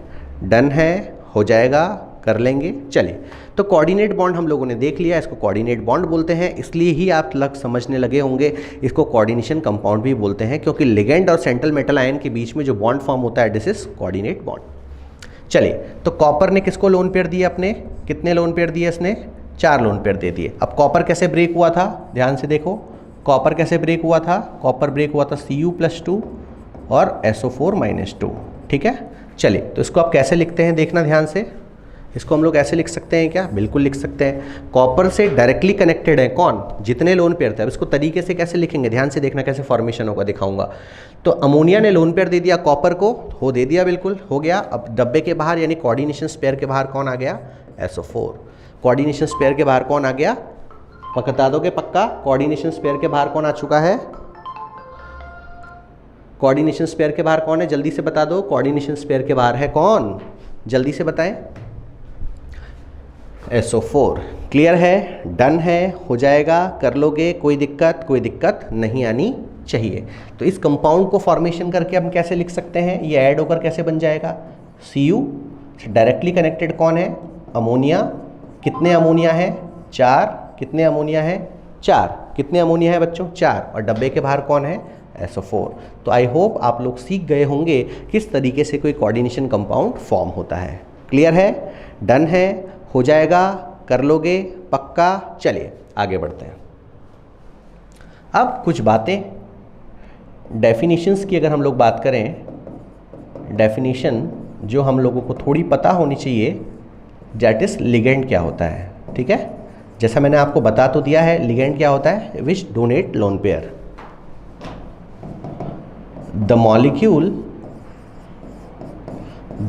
डन है, हो जाएगा, कर लेंगे। चलिए, तो कोऑर्डिनेट बॉन्ड हम लोगों ने देख लिया, इसको कोऑर्डिनेट बॉन्ड बोलते हैं, इसलिए ही आप समझने लगे होंगे इसको कोऑर्डिनेशन कंपाउंड भी बोलते हैं, क्योंकि लिगेंड और सेंट्रल मेटल आयन के बीच में जो बॉन्ड फॉर्म होता है दिस इज कोऑर्डिनेट बॉन्ड। चलिए, तो कॉपर ने किसको लोन पेयर दिए अपने, कितने लोन पेयर दिए इसने, 4 लोन पेयर दे दिए। अब कॉपर कैसे ब्रेक हुआ था, ध्यान से देखो, कॉपर कैसे ब्रेक हुआ था, कॉपर ब्रेक हुआ था Cu+2 और SO4-2। ठीक है, चलिए, तो इसको आप कैसे लिखते हैं देखना ध्यान से, इसको हम लोग ऐसे लिख सकते हैं क्या, बिल्कुल लिख सकते हैं। कॉपर से डायरेक्टली कनेक्टेड है कौन, जितने लोन पेयर थे। अब इसको तरीके से कैसे लिखेंगे, ध्यान से देखना कैसे फॉर्मेशन होगा, दिखाऊंगा। तो अमोनिया ने लोन पेयर दे दिया कॉपर को, हो दे दिया, बिल्कुल हो गया। अब डब्बे के बाहर यानी कोऑर्डिनेशन स्पेयर के बाहर कौन आ गया, SO4। कोऑर्डिनेशन स्पेयर के बाहर कौन आ गया, बता दोगे पक्का, कोऑर्डिनेशन स्पेयर के बाहर कौन आ चुका है, कोऑर्डिनेशन स्पेयर के बाहर कौन है, जल्दी से बता दो, कोऑर्डिनेशन स्पेयर के बाहर है कौन, जल्दी से बताएं, SO4। क्लियर है, डन है, हो जाएगा, कर लोगे, कोई दिक्कत नहीं आनी चाहिए। तो इस कंपाउंड को फॉर्मेशन करके हम कैसे लिख सकते हैं, ये ऐड होकर कैसे बन जाएगा, Cu डायरेक्टली कनेक्टेड कौन है, अमोनिया। कितने अमोनिया है, 4। कितने अमोनिया है, 4। कितने अमोनिया है बच्चों, 4। और डब्बे के बाहर कौन है, SO4। तो आई होप आप लोग सीख गए होंगे किस तरीके से कोई कोऑर्डिनेशन कंपाउंड फॉर्म होता है। क्लियर है, डन है, हो जाएगा, कर लोगे पक्का। चलिए आगे बढ़ते हैं। अब कुछ बातें डेफिनेशंस की अगर हम लोग बात करें, डेफिनेशन जो हम लोगों को थोड़ी पता होनी चाहिए, दैट इज लिगेंड क्या होता है। ठीक है, जैसा मैंने आपको बता तो दिया है, लिगेंड क्या होता है, which donate lone pair. The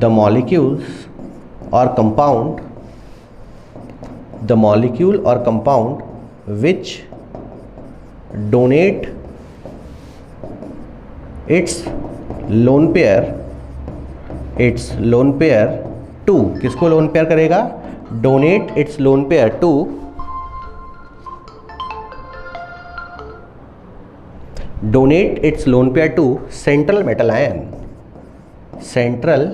molecules और compound, the molecule or compound which donate its lone pair to, किसको लोन पेयर करेगा, donate its lone pair to central metal ion, central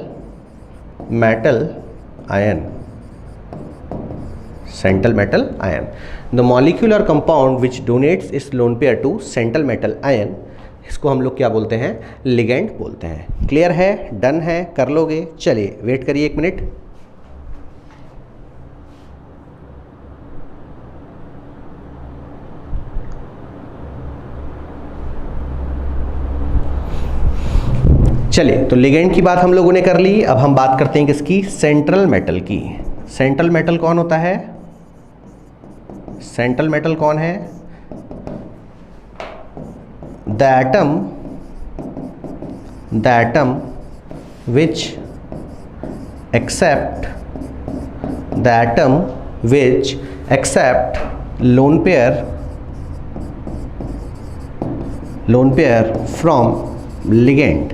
metal ion. The molecule or compound which donates its lone pair to central metal ion, इसको हम लोग क्या बोलते हैं, ligand बोलते हैं। क्लियर है, डन है, कर लोगे। चलिए वेट करिए 1 मिनट। चलिए, तो लिगेंड की बात हम लोगों ने कर ली। अब हम बात करते हैं किसकी, सेंट्रल मेटल की। सेंट्रल मेटल कौन होता है, सेंट्रल मेटल कौन है, the atom which accept lone pair from ligand।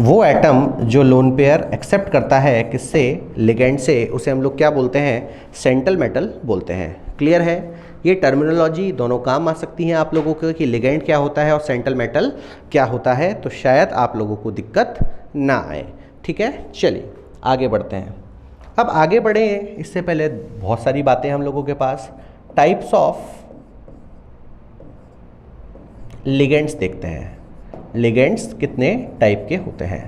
वो एटम जो लोन पेयर एक्सेप्ट करता है किससे, लिगेंड से, उसे हम लोग क्या बोलते हैं, सेंट्रल मेटल बोलते हैं। क्लियर है, ये टर्मिनोलॉजी दोनों काम आ सकती हैं आप लोगों को कि लिगेंड क्या होता है और सेंट्रल मेटल क्या होता है, तो शायद आप लोगों को दिक्कत ना आए। ठीक है, चलिए आगे बढ़ते हैं। अब आगे बढ़े इससे पहले बहुत सारी बातें हम लोगों के पास, टाइप्स ऑफ लिगेंड्स देखते हैं। लिगेंड्स कितने टाइप के होते हैं,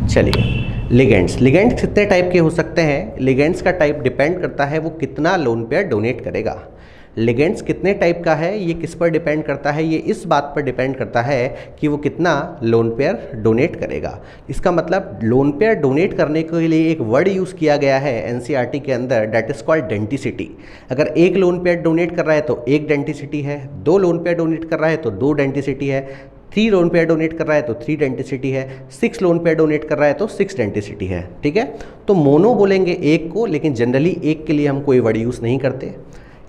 चलिए लिगेंड्स, लिगेंड्स कितने टाइप के हो सकते हैं? लिगेंड्स का टाइप डिपेंड करता है वो कितना लोन पेयर डोनेट करेगा। लिगेंड्स कितने टाइप का है ये किस पर डिपेंड करता है? ये इस बात पर डिपेंड करता है कि वो कितना लोन पेयर डोनेट करेगा। इसका मतलब लोन पेयर डोनेट करने के लिए एक वर्ड यूज़ किया गया है एनसीईआरटी के अंदर, दैट इज़ कॉल्ड डेंटिसिटी। अगर एक लोन पेयर डोनेट कर रहा है तो एक डेंटिसिटी है, 2 लोन पेयर डोनेट कर रहा है तो 2 डेंटिसिटी है, 3 लोन पेयर डोनेट कर रहा है तो 3 डेंटिसिटी है, 6 लोन पेयर डोनेट कर रहा है तो 6 डेंटिसिटी है। ठीक है, तो मोनो बोलेंगे एक को, लेकिन जनरली एक के लिए हम कोई वर्ड यूज़ नहीं करते।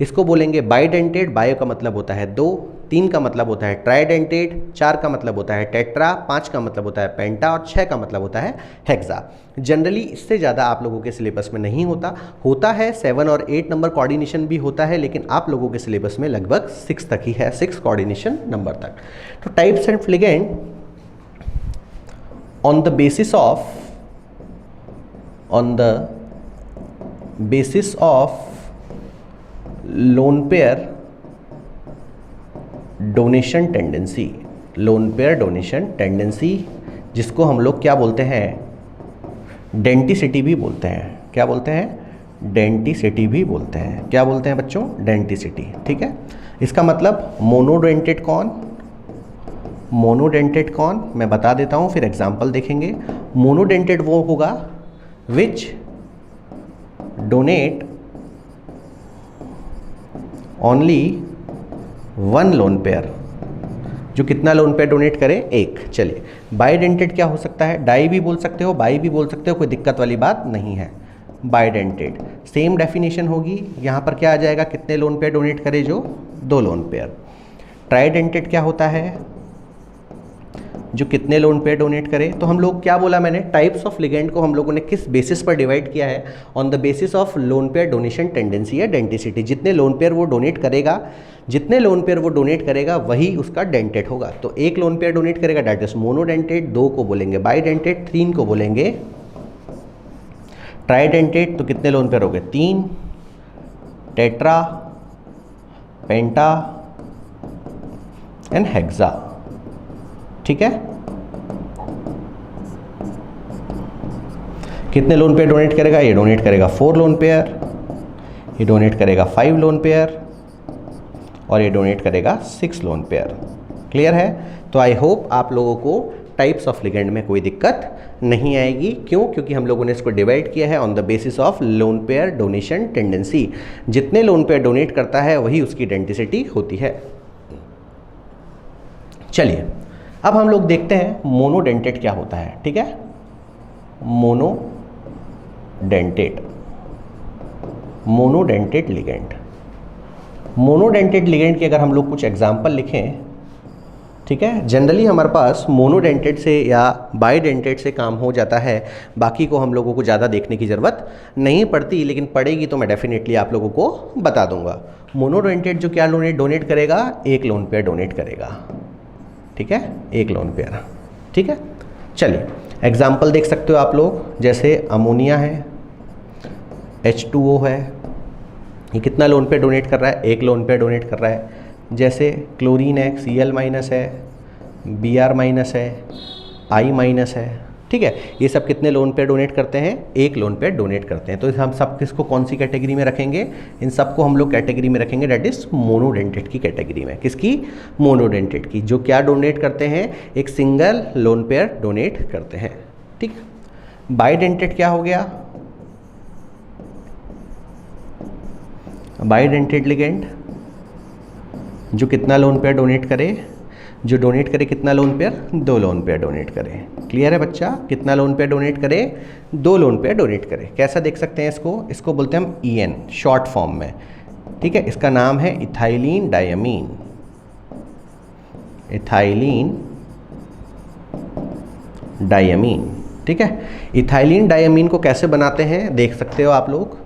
इसको बोलेंगे बाइडेंटेड, बायो का मतलब होता है 2, 3 का मतलब होता है ट्राइडेंटेड, 4 का मतलब होता है टेट्रा, 5 का मतलब होता है पेंटा और 6 का मतलब होता है हेक्सा। जनरली इससे ज़्यादा आप लोगों के सिलेबस में नहीं होता है 7 और 8 नंबर कोऑर्डिनेशन भी होता है, लेकिन आप लोगों के सिलेबस में लगभग 6 तक ही है, 6 कोऑर्डिनेशन नंबर तक। तो types and ligand on the basis of lone pair donation tendency, lone pair donation tendency, जिसको हम लोग क्या बोलते हैं? डेंटिसिटी भी बोलते हैं। क्या बोलते हैं? डेंटिसिटी भी बोलते हैं। क्या बोलते हैं बच्चों? डेंटिसिटी। ठीक है, इसका मतलब मोनोडेंटेड कौन? मोनोडेंटेड कौन मैं बता देता हूँ, फिर एग्जाम्पल देखेंगे। मोनोडेंटेड वो होगा विच डोनेट ओनली 1 लोन पेयर, जो कितना लोन पेयर डोनेट करे? एक। चलिए, बाइडेंटेड क्या हो सकता है? डाई भी बोल सकते हो, बाई भी बोल सकते हो, कोई दिक्कत वाली बात नहीं है। बाइडेंटेड सेम डेफिनेशन होगी, यहाँ पर क्या आ जाएगा? कितने लोन पेयर डोनेट करे? जो 2 लोन पेयर। ट्राइडेंटेड क्या होता है? जो कितने लोन पेयर डोनेट करे? तो हम लोग क्या बोला मैंने? टाइप्स ऑफ लिगेंड को हम लोगों ने किस बेसिस पर डिवाइड किया है? On the basis of lone pair donation tendency या डेंटिसिटी। जितने लोन पेयर वो डोनेट करेगा, जितने लोन पेयर वो डोनेट करेगा वही उसका डेंटेड होगा। तो 1 लोन पेयर डोनेट करेगा, डेट इज मोनोडेंटेड, 2 को बोलेंगे बाइडेंटेड, 3 को बोलेंगे ट्राइडेंटेड। तो कितने लोन पेयर हो गए? 3, टेट्रा, पेंटा एंड हेक्सा। ठीक है, कितने लोन पेयर डोनेट करेगा? ये डोनेट करेगा 4 लोन पेयर, ये डोनेट करेगा 5 लोन पेयर और ये डोनेट करेगा 6 लोन पेयर। क्लियर है? तो आई होप आप लोगों को टाइप्स ऑफ लिगेंड में कोई दिक्कत नहीं आएगी। क्यों? क्योंकि हम लोगों ने इसको डिवाइड किया है on the basis of lone pair donation tendency. जितने लोन पेयर डोनेट करता है वही उसकी डेंटिसिटी होती है। चलिए, अब हम लोग देखते हैं मोनोडेंटेड क्या होता है। ठीक है, मोनोडेंटेड लिगेंड। मोनोडेंटेड लिगेंड के अगर हम लोग कुछ एग्जाम्पल लिखें, ठीक है, जनरली हमारे पास मोनोडेंटेड से या बाइडेंटेड से काम हो जाता है, बाकी को हम लोगों को ज़्यादा देखने की ज़रूरत नहीं पड़ती, लेकिन पड़ेगी तो मैं डेफिनेटली आप लोगों को बता दूंगा। मोनोडेंटेड जो क्या डोनेट करेगा? 1 लोन पेयर डोनेट करेगा। ठीक है, 1 लोन पेयर। ठीक है, चलिए एग्जाम्पल देख सकते हो आप लोग, जैसे अमोनिया है, H2O है, ये कितना लोन पेयर डोनेट कर रहा है? 1 लोन पेयर डोनेट कर रहा है। जैसे क्लोरीन है, Cl- है, Br- है, I- है। ठीक है, ये सब कितने लोन पेयर डोनेट करते हैं? 1 लोन पेयर डोनेट करते हैं। तो हम सब किसको कौन सी कैटेगरी में रखेंगे? इन सबको हम लोग कैटेगरी में रखेंगे, डेट इज मोनोडेंटेड की कैटेगरी में। किसकी? मोनोडेंटेड की, जो क्या डोनेट करते हैं? एक सिंगल लोन पेयर डोनेट करते हैं। ठीक, बाइडेंटेड क्या हो गया? बाइडेंटेड लिगेंड जो कितना लोन पेयर डोनेट करे? जो डोनेट करे कितना lone pair? 2 lone pair donate करे। क्लियर है बच्चा? कितना लोन पेयर डोनेट करे? 2 लोन पेयर डोनेट करे। कैसा देख सकते हैं इसको? इसको बोलते हैं हम EN शॉर्ट फॉर्म में। ठीक है, इसका नाम है इथाइलिन डायमीन। Ethylene diamine. ठीक है, इथाइलिन डायमीन को कैसे बनाते हैं देख सकते हो आप लोग।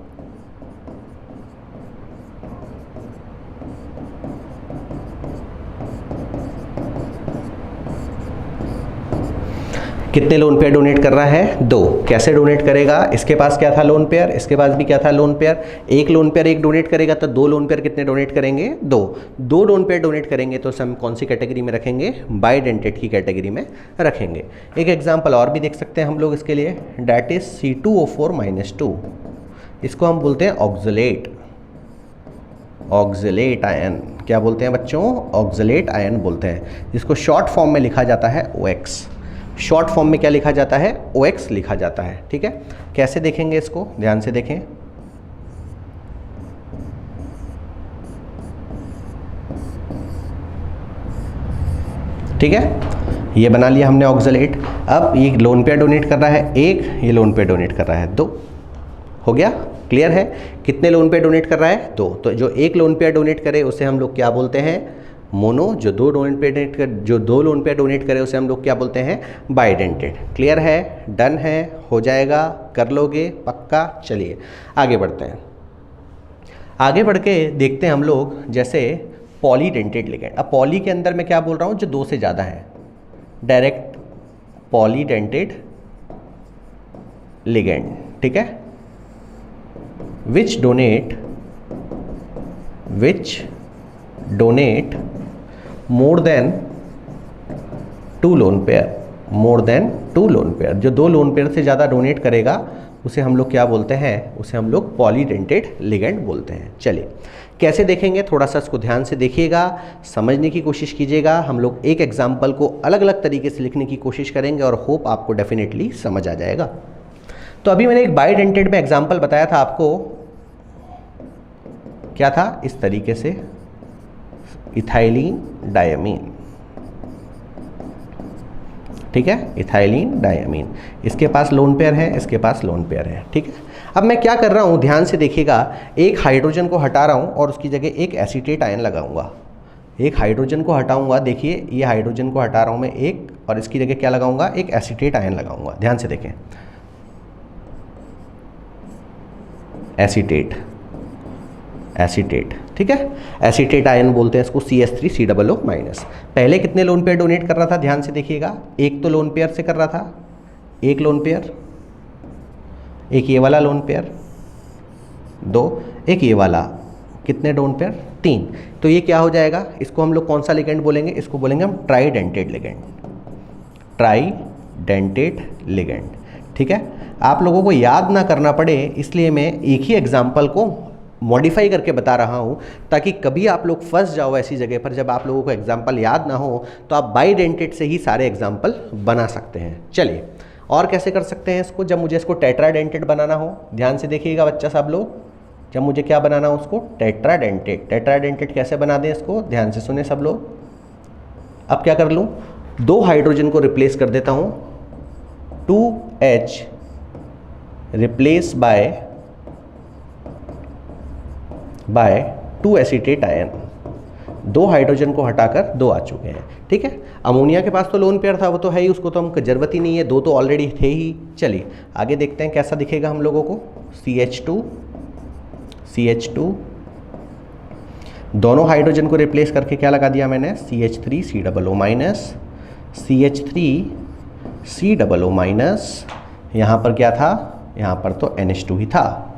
कितने लोन पेयर डोनेट कर रहा है? 2। कैसे डोनेट करेगा? इसके पास क्या था? Lone pair. इसके पास भी क्या था? Lone pair. एक लोन पेयर एक डोनेट करेगा तो 2 लोन पेयर कितने डोनेट करेंगे? 2 लोन पेयर डोनेट करेंगे तो हम कौन सी कैटेगरी में रखेंगे? बाइडेंटेड की कैटेगरी में रखेंगे। एक एग्जाम्पल और भी देख सकते हैं हम लोग इसके लिए, डैट इज C2O4-2। इसको हम बोलते हैं ऑक्सलेट, ऑक्सलेट आयन। क्या बोलते हैं बच्चों? ऑक्सलेट आयन बोलते हैं। इसको शॉर्ट फॉर्म में लिखा जाता है OX। शॉर्ट फॉर्म में क्या लिखा जाता है? OX लिखा जाता है। ठीक है, कैसे देखेंगे इसको? ध्यान से देखें। ठीक है, ये बना लिया हमने ऑक्सलेट। अब ये लोन पेयर डोनेट कर रहा है 1, ये लोन पेयर डोनेट कर रहा है 2। हो गया? क्लियर है? कितने लोन पेयर डोनेट कर रहा है? 2। तो जो एक लोन पेयर डोनेट करे उसे हम लोग क्या बोलते हैं? मोनो। जो 2 लोन पेयर डोनेट करे उसे हम लोग क्या बोलते हैं? बाइडेंटेड। क्लियर है? डन है? हो जाएगा? कर लोगे पक्का? चलिए आगे बढ़ते हैं। आगे बढ़ के देखते हैं हम लोग जैसे पॉलीडेंटेड लिगेंड। अब पॉली के अंदर मैं क्या बोल रहा हूँ? जो 2 से ज़्यादा है, डायरेक्ट पॉलीडेंटेड लिगेंड। ठीक है, which donate more than 2 lone pair, more than 2 lone pair. जो 2 लोन पेयर से ज़्यादा डोनेट करेगा उसे हम लोग क्या बोलते हैं? उसे हम लोग पॉलीडेंटेड लिगेंड बोलते हैं। चलिए कैसे देखेंगे? थोड़ा सा इसको ध्यान से देखिएगा, समझने की कोशिश कीजिएगा। हम लोग एक एग्जाम्पल को अलग अलग तरीके से लिखने की कोशिश करेंगे और होप आपको डेफिनेटली समझ आ जाएगा। तो अभी मैंने एक बाइडेंटेड में एग्जाम्पल बताया था आपको, क्या था? इस तरीके से इथाइलिन डायमीन। ठीक है, इथाइलिन डायमीन। इसके पास लोन पेयर है, इसके पास लोन पेयर है। ठीक है, अब मैं क्या कर रहा हूँ? ध्यान से देखिएगा। एक हाइड्रोजन को हटा रहा हूँ और उसकी जगह एक एसीटेट आयन लगाऊंगा। एक हाइड्रोजन को हटाऊंगा, देखिए ये हाइड्रोजन को हटा रहा हूँ मैं एक, और इसकी जगह क्या लगाऊंगा? एक एसीटेट आयन लगाऊंगा। ध्यान से देखें, एसीटेट, एसीटेट। ठीक है, एसीटेट आयन बोलते हैं इसको, CH3COO-। पहले कितने लोन पेयर डोनेट कर रहा था? ध्यान से देखिएगा। एक तो लोन पेयर से कर रहा था, एक लोन पेयर, एक ये वाला लोन पेयर 2, एक ये वाला, कितने लोन पेयर? 3। तो ये क्या हो जाएगा? इसको हम लोग कौन सा लिगेंड बोलेंगे? इसको बोलेंगे हम ट्राइडेंटेड लिगेंड, ट्राइडेंटेड लिगेंड। ठीक है, आप लोगों को याद ना करना पड़े इसलिए मैं एक ही एग्जाम्पल को मॉडिफाई करके बता रहा हूँ, ताकि कभी आप लोग फंस जाओ ऐसी जगह पर जब आप लोगों को एग्जाम्पल याद ना हो, तो आप बाइडेंटेड से ही सारे एग्जाम्पल बना सकते हैं। चलिए और कैसे कर सकते हैं इसको? जब मुझे इसको टेट्राडेंटेड बनाना हो, ध्यान से देखिएगा बच्चा सब लोग, जब मुझे क्या बनाना हो उसको? टेट्राडेंटेड। टेट्राडेंटेड कैसे बना दें इसको? ध्यान से सुने सब लोग। अब क्या कर लूँ? 2 हाइड्रोजन को रिप्लेस कर देता हूँ, 2H replace by 2 acetate ion. 2 hydrogen को हटाकर 2 आ चुके हैं। ठीक है, अमोनिया के पास तो लोन पेयर था, वो तो है ही, उसको तो हमको जरूरत ही नहीं है, 2 तो ऑलरेडी थे ही। चलिए आगे देखते हैं कैसा दिखेगा हम लोगों को। CH2 दोनों हाइड्रोजन को रिप्लेस करके क्या लगा दिया मैंने? CH3COO-। CH3COO-। यहाँ पर क्या था? यहाँ पर तो NH2 ही था।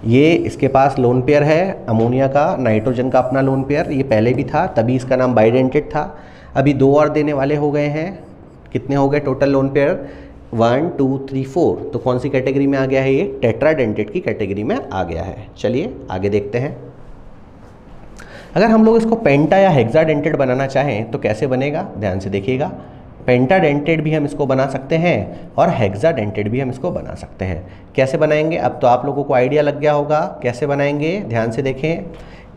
ये इसके पास लोन पेयर है अमोनिया का, नाइट्रोजन का अपना लोन पेयर, ये पहले भी था तभी इसका नाम बाइडेंटेड था। अभी 2 और देने वाले हो गए हैं। कितने हो गए टोटल लोन पेयर? 1 2 3 4। तो कौन सी कैटेगरी में आ गया है? ये टेट्राडेंटेड की कैटेगरी में आ गया है। चलिए आगे देखते हैं। अगर हम लोग इसको पेंटा या हेक्साडेंटेड बनाना चाहें तो कैसे बनेगा? ध्यान से देखिएगा। पेंटाडेंटेड भी हम इसको बना सकते हैं और हेक्साडेंटेड भी हम इसको बना सकते हैं। कैसे बनाएंगे? अब तो आप लोगों को आइडिया लग गया होगा कैसे बनाएंगे। ध्यान से देखें।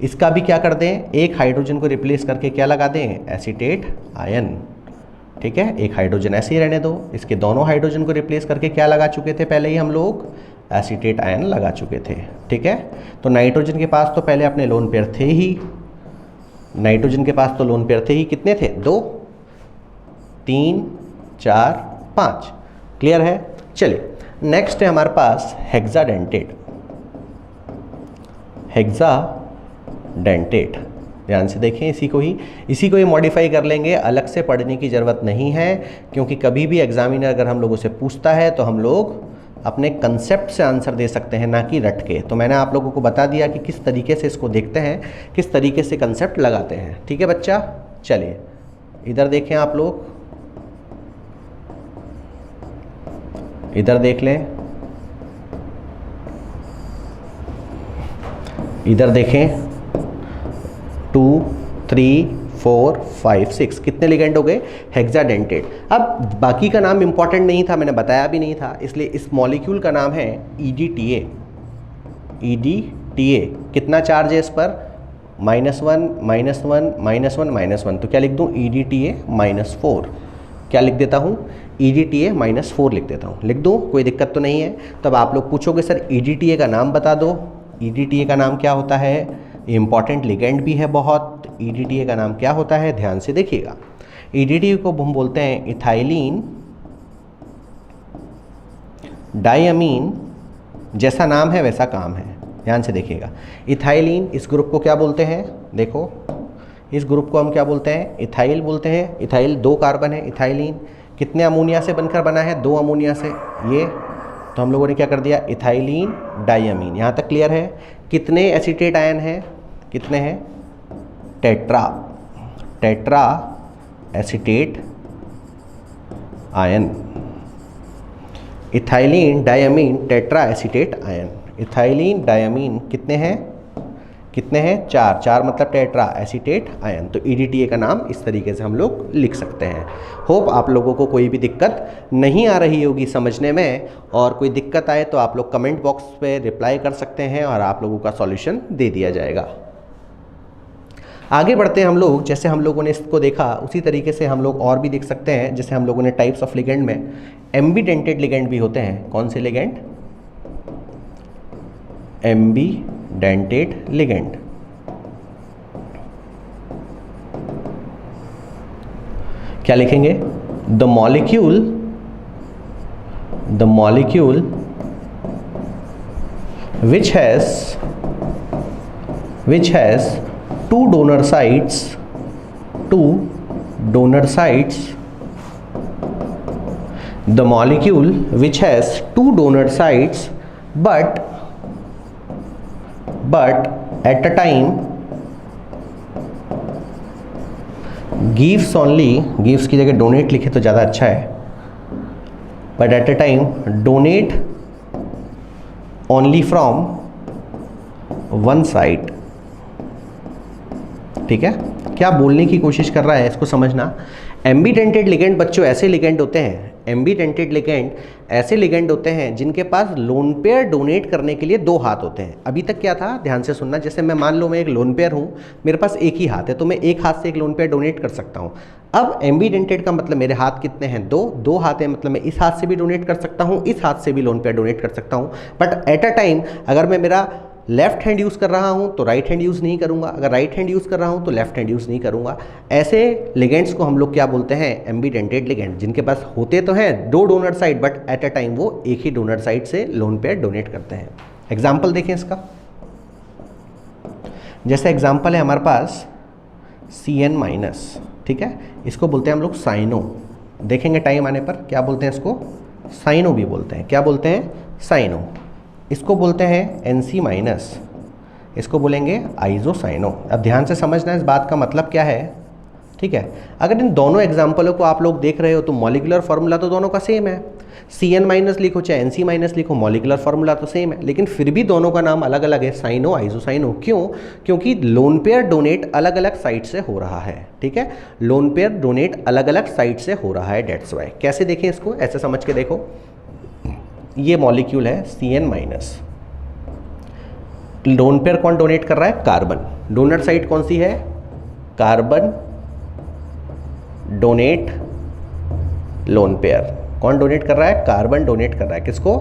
इसका भी क्या कर दें? एक हाइड्रोजन को रिप्लेस करके क्या लगा दें? Acetate ion. ठीक है, एक हाइड्रोजन ऐसे ही रहने दो। इसके दोनों हाइड्रोजन को रिप्लेस करके क्या लगा चुके थे पहले ही हम लोग? एसीटेट आयन लगा चुके थे। ठीक है, तो नाइट्रोजन के पास तो पहले अपने लोन पेयर थे ही, नाइट्रोजन के पास तो लोन पेयर थे ही। कितने थे? 2 3 4 5। क्लियर है? चलिए नेक्स्ट है हमारे पास हेक्साडेंटेड। हेक्साडेंटेड ध्यान से देखें, इसी को ही मॉडिफाई कर लेंगे, अलग से पढ़ने की ज़रूरत नहीं है, क्योंकि कभी भी एग्जामिनर अगर हम लोगों से पूछता है तो हम लोग अपने कंसेप्ट से आंसर दे सकते हैं, ना कि रट के। तो मैंने आप लोगों को बता दिया कि किस तरीके से इसको देखते हैं, किस तरीके से कंसेप्ट लगाते हैं। ठीक है बच्चा, चलिए इधर देखें, आप लोग इधर देख लें, इधर देखें, 2 3 4 5 6 कितने लिगेंड हो गए, हेक्साडेंटेड। अब बाकी का नाम इंपॉर्टेंट नहीं था, मैंने बताया भी नहीं था, इसलिए इस मॉलिक्यूल का नाम है EDTA। EDTA कितना चार्ज है इस पर, -1 -1 -1 -1, तो क्या लिख दूँ, EDTA -4। क्या लिख देता हूँ, EDTA -4 लिख देता हूँ, लिख दूँ, कोई दिक्कत तो नहीं है। तब आप लोग पूछोगे सर EDTA का नाम बता दो। EDTA का नाम क्या होता है, इम्पॉर्टेंट लिगेंड भी है बहुत। EDTA का नाम क्या होता है, ध्यान से देखिएगा। EDTA को हम बोलते हैं इथाइलिन डायमीन, जैसा नाम है वैसा काम है, ध्यान से देखिएगा। इथाइलिन, इस ग्रुप को क्या बोलते हैं, देखो इस ग्रुप को हम क्या बोलते हैं, इथाइल बोलते हैं। इथाइल 2 कार्बन है, इथाइलिन कितने अमोनिया से बनकर बना है, 2 अमोनिया से, ये तो हम लोगों ने क्या कर दिया, इथाइलिन डायमीन। यहाँ तक क्लियर है। कितने एसीटेट आयन हैं, कितने हैं, tetra acetate ion, ethylene diamine tetra acetate ion. Ethylene diamine कितने हैं, 4 मतलब टेट्रा एसीटेट आयन। तो EDTA का नाम इस तरीके से हम लोग लिख सकते हैं। होप आप लोगों को कोई भी दिक्कत नहीं आ रही होगी समझने में, और कोई दिक्कत आए तो आप लोग कमेंट बॉक्स पे रिप्लाई कर सकते हैं और आप लोगों का सॉल्यूशन दे दिया जाएगा। आगे बढ़ते हैं हम लोग, जैसे हम लोगों ने इसको देखा उसी तरीके से हम लोग और भी देख सकते हैं। जैसे हम लोगों ने टाइप्स ऑफ लिगेंड में एम्बीडेंटेड लिगेंड भी होते हैं। कौन से लिगेंड, एम्बीडेंटेड लिगेंड। क्या लिखेंगे, the molecule which has two donor sites, the molecule which has 2 donor sites but at a time gives की जगह डोनेट लिखे तो ज़्यादा अच्छा है, but at a time donate only from one side। ठीक है, क्या बोलने की कोशिश कर रहा है इसको समझना। एम्बीडेंटेड लिगेंड बच्चों ऐसे लिगेंड होते हैं, एम्बीडेंटेड लिगेंड ऐसे लिगेंड होते हैं जिनके पास लोन पेयर डोनेट करने के लिए 2 हाथ होते हैं। अभी तक क्या था, ध्यान से सुनना। जैसे मैं मान लो मैं एक लोन पेयर हूँ, मेरे पास एक ही हाथ है, तो मैं एक हाथ से एक लोन पेयर डोनेट कर सकता हूँ। अब एम्बीडेंटेड का मतलब मेरे हाथ कितने हैं, 2 हाथ है, मतलब मैं इस हाथ से भी डोनेट कर सकता हूँ, इस हाथ से भी लोन पेयर डोनेट कर सकता हूँ। बट एट अ टाइम अगर मैं मेरा लेफ्ट हैंड यूज़ कर रहा हूं तो राइट हैंड यूज़ नहीं करूंगा, अगर राइट हैंड यूज़ कर रहा हूं तो लेफ्ट हैंड यूज़ नहीं करूंगा। ऐसे लिगेंड्स को हम लोग क्या बोलते हैं, एम्बीडेंटेड लिगेंड, जिनके पास होते तो हैं 2 donor side but at a time वो एक ही डोनर साइड से लोन पेयर डोनेट करते हैं। एग्जाम्पल देखें इसका। जैसे एग्जाम्पल है हमारे पास CN-, ठीक है, इसको बोलते हैं हम लोग साइनो। देखेंगे टाइम आने पर क्या बोलते हैं इसको, साइनो भी बोलते हैं। क्या बोलते हैं, साइनो। इसको बोलते हैं NC-, इसको बोलेंगे आइसोसाइनो। अब ध्यान से समझना इस बात का मतलब क्या है, ठीक है। अगर इन दोनों एग्जाम्पलों को आप लोग देख रहे हो तो मॉलिक्यूलर फार्मूला तो दोनों का सेम है। CN- लिखो चाहे NC- लिखो, मॉलिक्यूलर फार्मूला तो सेम है, लेकिन फिर भी दोनों का नाम अलग अलग है, साइनो आइसोसाइनो। क्यों, क्योंकि लोन पेयर डोनेट अलग अलग साइट से हो रहा है, ठीक है। लोन पेयर डोनेट अलग अलग साइट से हो रहा है, डेट्स वाई। कैसे देखें इसको, ऐसे समझ के देखो। ये मॉलिक्यूल है CN-, लोन पेयर कौन डोनेट कर रहा है, कार्बन। डोनर साइट कौन सी है, कार्बन डोनेट लोन पेयर। कौन डोनेट कर रहा है, कार्बन डोनेट कर रहा है किसको,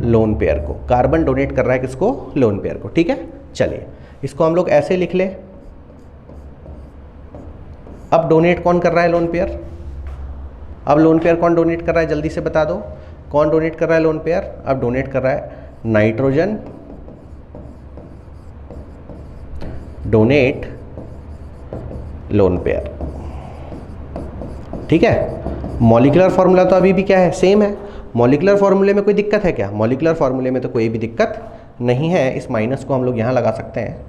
लोन पेयर को। कार्बन डोनेट कर रहा है किसको, लोन पेयर को, ठीक है। चलिए इसको हम लोग ऐसे लिख लें। अब डोनेट कौन कर रहा है, लोन पेयर। अब लोन पेयर कौन डोनेट कर रहा है, जल्दी से बता दो, कौन डोनेट कर रहा है लोन पेयर। अब डोनेट कर रहा है नाइट्रोजन डोनेट लोन पेयर। ठीक है, मॉलिक्यूलर फॉर्मूला तो अभी भी क्या है, सेम है। मॉलिक्यूलर फॉर्मूले में कोई दिक्कत है क्या? मॉलिक्यूलर फॉर्मूले में तो कोई भी दिक्कत नहीं है। इस माइनस को हम लोग यहाँ लगा सकते हैं।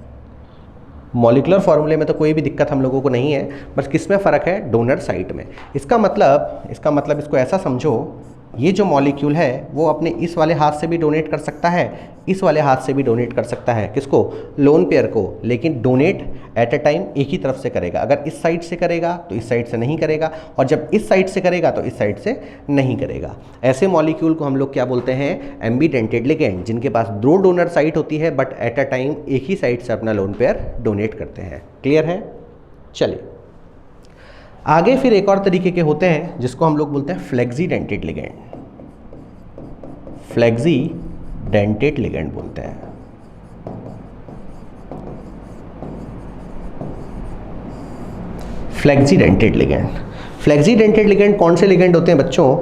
मॉलिक्यूलर फॉर्मूले में तो कोई भी दिक्कत हम लोगों को नहीं है, बस किस में फ़र्क है, डोनर साइट में। इसका मतलब इसको ऐसा समझो, ये जो मॉलिक्यूल है वो अपने इस वाले हाथ से भी डोनेट कर सकता है, इस वाले हाथ से भी डोनेट कर सकता है। किसको? लोन पेयर को। लेकिन डोनेट एट अ टाइम एक ही तरफ से करेगा। अगर इस साइड से करेगा तो इस साइड से नहीं करेगा, और जब इस साइड से करेगा तो इस साइड से नहीं करेगा। ऐसे मॉलिक्यूल को हम लोग क्या बोलते हैं? एम्बीडेंटेड लिगेंड, जिनके पास दो डोनर साइट होती है बट एट अ टाइम एक ही साइड से अपना लोन पेयर डोनेट करते हैं। क्लियर है? चलिए आगे फिर एक और तरीके के होते हैं जिसको हम लोग बोलते हैं फ्लेक्सीडेंटेड लिगेंड। फ्लेक्सीडेंटेड लिगेंड बोलते हैं। फ्लेक्सीडेंटेड लिगेंड। फ्लेक्सीडेंटेड लिगेंड कौन से लिगेंड होते हैं बच्चों?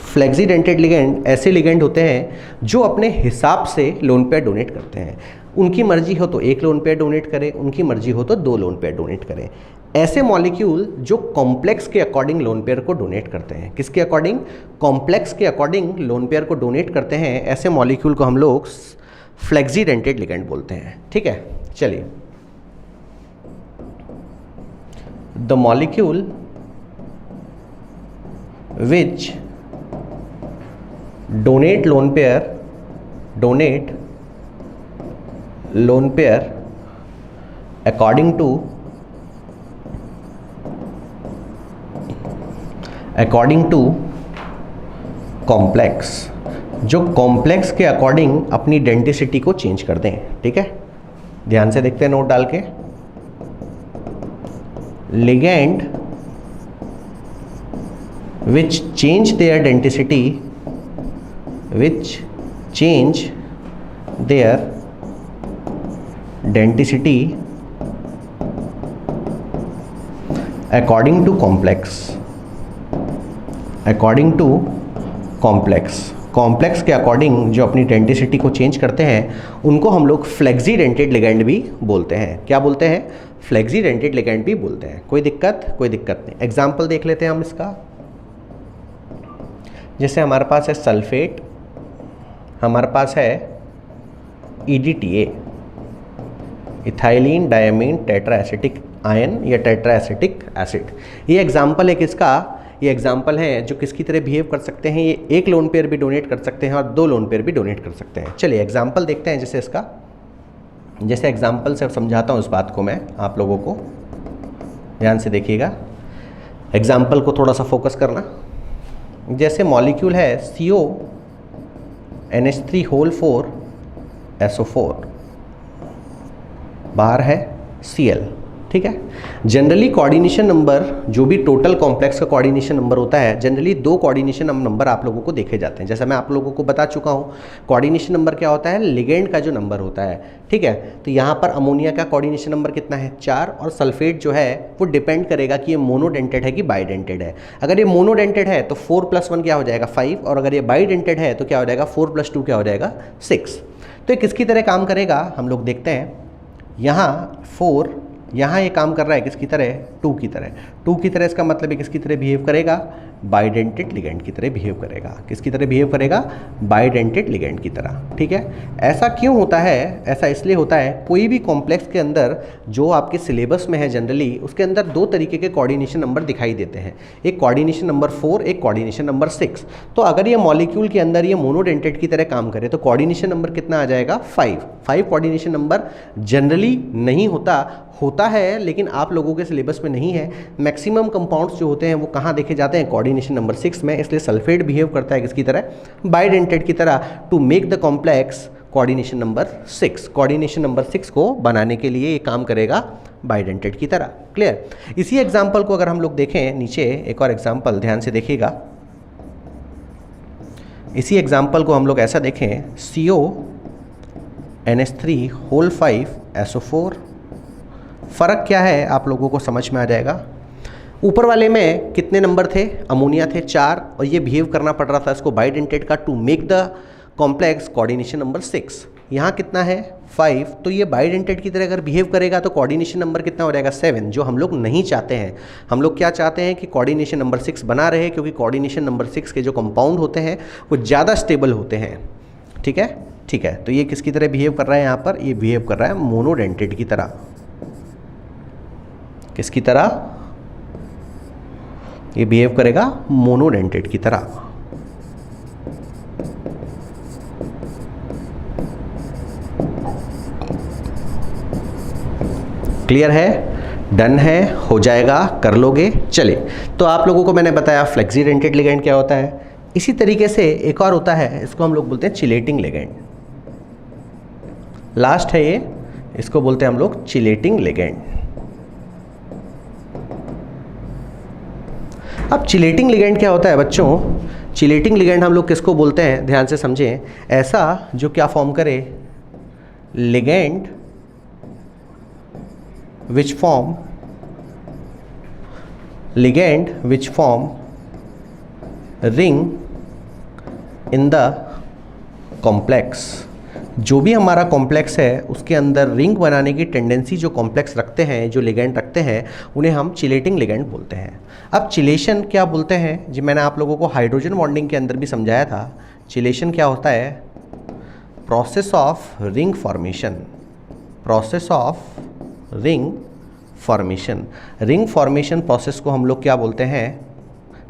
फ्लेक्सीडेंटेड लिगेंड ऐसे लिगेंड होते हैं जो अपने हिसाब से लोन पेयर डोनेट करते हैं। उनकी मर्जी हो तो एक लोन पेयर डोनेट करें, उनकी मर्जी हो तो दो लोन पेयर डोनेट करें। ऐसे मॉलिक्यूल जो कॉम्प्लेक्स के अकॉर्डिंग लोन पेयर को डोनेट करते हैं। किसके अकॉर्डिंग? कॉम्प्लेक्स के अकॉर्डिंग लोन पेयर को डोनेट करते हैं। ऐसे मॉलिक्यूल को हम लोग फ्लेक्सीडेंटेड लिगेंड बोलते हैं। ठीक है, चलिए the molecule which donate lone pair according to complex, जो कॉम्प्लेक्स के अकॉर्डिंग अपनी डेंसिटी को चेंज कर दें। ठीक है, ध्यान से देखते हैं नोट डाल के। Ligand which change their density according to complex के अकॉर्डिंग जो अपनी डेंसिटी को चेंज करते हैं उनको हम लोग फ्लेक्सीडेंटेड लिगेंड भी बोलते हैं। क्या बोलते हैं? फ्लेक्सीडेंटेड लिगेंड भी बोलते हैं। कोई दिक्कत नहीं। एग्जाम्पल देख लेते हैं हम इसका। जैसे हमारे पास है सल्फेट, हमारे पास है EDTA, ethylene diamine tetra acetic ion या टेट्रा एसिटिक एसिड। ये एग्जाम्पल है किसका? ये एग्जाम्पल है जो किसकी तरह बिहेव कर सकते हैं। ये एक लोन पेयर भी डोनेट कर सकते हैं और दो लोन पेयर भी डोनेट कर सकते हैं। चलिए एग्जाम्पल देखते हैं। जैसे एग्जाम्पल से समझाता हूँ इस बात को मैं आप लोगों को, ध्यान से देखिएगा। एग्जाम्पल को थोड़ा सा फोकस करना। जैसे मॉलिक्यूल है CONH3 4SO4, बाहर है Cl। ठीक है, जनरली कोऑर्डिनेशन नंबर, जो भी टोटल कॉम्प्लेक्स का कोऑर्डिनेशन नंबर होता है, जनरली दो कोऑर्डिनेशन नंबर आप लोगों को देखे जाते हैं। जैसा मैं आप लोगों को बता चुका हूँ, कोऑर्डिनेशन नंबर क्या होता है? लिगेंड का जो नंबर होता है। ठीक है, तो यहाँ पर अमोनिया का कोऑर्डिनेशन नंबर कितना है? 4, और सल्फेट जो है वो डिपेंड करेगा कि ये मोनोडेंटेड है कि बाइडेंटेड है। अगर ये मोनोडेंटेड है तो 4 + 1 क्या हो जाएगा? 5, और अगर ये बाइडेंटेड है तो क्या हो जाएगा? 4 + 2 क्या हो जाएगा? 6। तो ये किसकी तरह काम करेगा हम लोग देखते हैं। यहाँ 4, यहाँ ये काम कर रहा है किसकी तरह? 2 की तरह। 2 की तरह इसका मतलब है किसकी तरह बिहेव करेगा? बाइडेंटेड लिगेंड की तरह बिहेव करेगा। किसकी तरह बिहेव करेगा? बाइडेंटेड लिगेंड की तरह। ठीक है, ऐसा क्यों होता है? ऐसा इसलिए होता है, कोई भी कॉम्प्लेक्स के अंदर जो आपके सिलेबस में है जनरली, उसके अंदर दो तरीके के कोऑर्डिनेशन नंबर दिखाई देते हैं। एक कोऑर्डिनेशन नंबर 4, एक कोऑर्डिनेशन नंबर 6। तो अगर ये मॉलिक्यूल के अंदर ये मोनोडेंटेड की तरह काम करे तो कोऑर्डिनेशन नंबर कितना आ जाएगा? 5 कोऑर्डिनेशन नंबर जनरली नहीं होता है, लेकिन आप लोगों के सिलेबस में नहीं है। मैक्सिमम कंपाउंड्स जो होते हैं वो कहाँ देखे जाते हैं? कोऑर्डिनेशन नंबर 6 में। इसलिए सल्फेट बिहेव करता है किसकी तरह? बाइडेंटेड की तरह, to make the complex coordination number 6। Coordination number 6 को बनाने के लिए ये काम करेगा बाइडेंटेड की तरह। क्लियर? इसी एग्जाम्पल को अगर हम लोग देखें, नीचे एक और एग्जाम्पल ध्यान से देखिएगा। इसी एग्जाम्पल को हम लोग ऐसा देखें, CONH3 5SO4। फ़र्क क्या है आप लोगों को समझ में आ जाएगा। ऊपर वाले में कितने नंबर थे? अमोनिया थे 4, और ये बिहेव करना पड़ रहा था इसको बाइडेंटेड का, to make the complex coordination number 6। यहाँ कितना है 5, तो ये बाइडेंटेड की तरह अगर बिहेव करेगा तो कोऑर्डिनेशन नंबर कितना हो जाएगा 7, जो हम लोग नहीं चाहते हैं। हम लोग क्या चाहते हैं कि कोऑर्डिनेशन नंबर 6 बना रहे, क्योंकि कोऑर्डिनेशन नंबर 6 के जो कंपाउंड होते हैं वो ज़्यादा स्टेबल होते हैं। ठीक है, ठीक है। तो ये किसकी तरह बिहेव कर रहा है यहाँ पर, ये बिहेव कर रहा है मोनोडेंटेड की तरह। किसकी तरह, ये बिहेव करेगा मोनोडेंटेड की तरह। क्लियर है, डन है, हो जाएगा, कर लोगे। चले, तो आप लोगों को मैंने बताया फ्लेक्सीडेंटेड लिगेंड क्या होता है। इसी तरीके से एक और होता है, इसको हम लोग बोलते हैं चिलेटिंग लिगेंड। लास्ट है ये, इसको बोलते हैं हम लोग चिलेटिंग लिगेंड। अब चिलेटिंग लिगेंड क्या होता है बच्चों, चिलेटिंग लिगेंड हम लोग किसको बोलते हैं, ध्यान से समझें। ऐसा जो क्या फॉर्म करे, ligand which form ring in the complex। जो भी हमारा कॉम्प्लेक्स है उसके अंदर रिंग बनाने की टेंडेंसी जो कॉम्प्लेक्स रखते हैं, जो लिगेंड रखते हैं, उन्हें हम चिलेटिंग लिगेंड बोलते हैं। अब चिलेशन क्या बोलते हैं, जी मैंने आप लोगों को हाइड्रोजन बॉन्डिंग के अंदर भी समझाया था। चिलेशन क्या होता है, process of ring formation, process of ring formation. Ring formation process को हम लोग क्या बोलते हैं,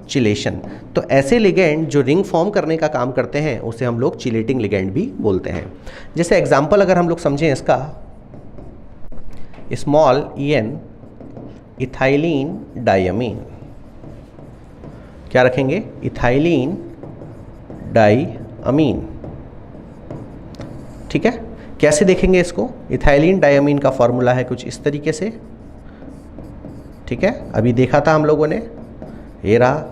चिलेशन। तो ऐसे लिगेंड जो रिंग फॉर्म करने का काम करते हैं उसे हम लोग चिलेटिंग लिगेंड भी बोलते हैं। जैसे एग्जांपल अगर हम लोग समझें इसका, स्मॉल en इथाइलिन डायमीन, क्या रखेंगे, इथाइलिन डायमीन। ठीक है, कैसे देखेंगे इसको, इथाइलिन डायमीन का फॉर्मूला है कुछ इस तरीके से। ठीक है, अभी देखा था हम लोगों ने, ये रहा।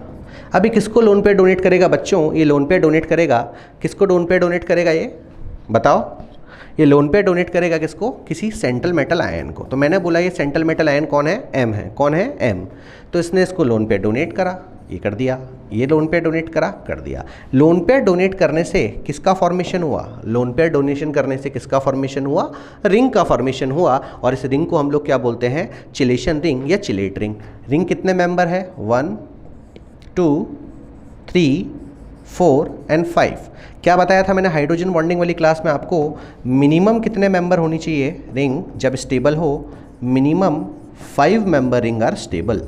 अभी किसको लोन पे डोनेट करेगा बच्चों, ये लोन पे डोनेट करेगा, किसको लोन पे डोनेट करेगा, ये बताओ। ये लोन पे डोनेट करेगा किसको, किसी सेंट्रल मेटल आयन को। तो मैंने बोला ये सेंट्रल मेटल आयन कौन है, एम है। कौन है, एम। तो इसने इसको लोन पे डोनेट करा, ये कर दिया। ये लोन पे डोनेट करा, कर दिया। लोन पे डोनेट करने से किसका फॉर्मेशन हुआ, लोन पे डोनेशन करने से किसका फॉर्मेशन हुआ, रिंग का फॉर्मेशन हुआ। और इस रिंग को हम लोग क्या बोलते हैं, चिलेशन रिंग या चिलेट रिंग। रिंग कितने मेंबर है, 1 2 3 4 एंड 5। क्या बताया था मैंने हाइड्रोजन बॉन्डिंग वाली क्लास में आपको, मिनिमम कितने मेंबर होनी चाहिए रिंग जब स्टेबल हो, minimum 5 member ring are stable,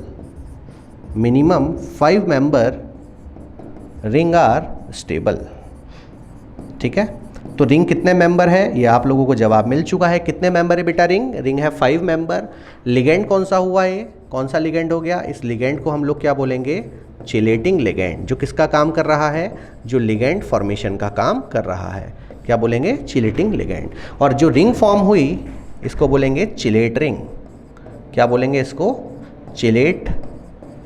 minimum 5 member ring are stable. ठीक है, तो रिंग कितने मेंबर है ये आप लोगों को जवाब मिल चुका है। कितने मेंबर है बेटा रिंग, रिंग है 5 मेंबर। लिगेंड कौन सा हुआ, ये कौन सा लिगेंड हो गया, इस लिगेंड को हम लोग क्या बोलेंगे, चिलेटिंग लिगेंड। जो किसका काम कर रहा है, जो लिगेंड फॉर्मेशन का काम कर रहा है, क्या बोलेंगे, चिलेटिंग लिगेंड। और जो रिंग फॉर्म हुई इसको बोलेंगे चिलेट रिंग। क्या बोलेंगे इसको, चिलेट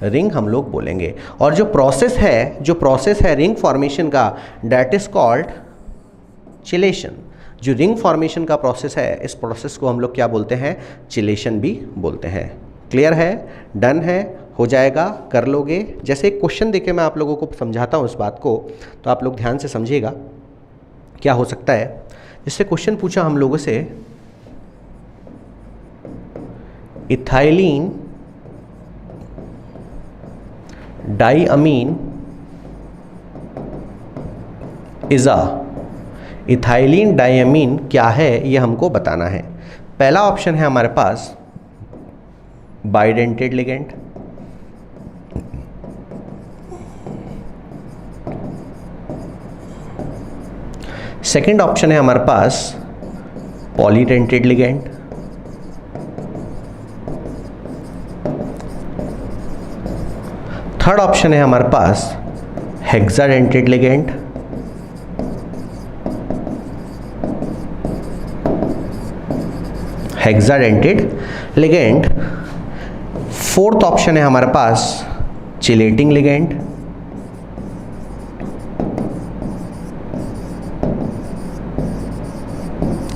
रिंग हम लोग बोलेंगे। और जो प्रोसेस है रिंग फॉर्मेशन का, डैट इज कॉल्ड चिलेशन। जो रिंग फॉर्मेशन का प्रोसेस है, इस प्रोसेस को हम लोग क्या बोलते हैं, चिलेशन भी बोलते हैं। क्लियर है, डन है, हो जाएगा, कर लोगे। जैसे एक क्वेश्चन देके मैं आप लोगों को समझाता हूँ इस बात को, तो आप लोग ध्यान से समझिएगा क्या हो सकता है। जैसे क्वेश्चन पूछा हम लोगों से, इथाइलिन डाइअमीन इज़ अ, इथाइलिन डाइअमीन क्या है ये हमको बताना है। पहला ऑप्शन है हमारे पास बाइडेंटेड लिगेंड, सेकंड ऑप्शन है हमारे पास पॉलीडेंटेड लिगेंड, थर्ड ऑप्शन है हमारे पास हेक्साडेंटेड लिगेंड, फोर्थ ऑप्शन है हमारे पास चिलेटिंग लिगेंड,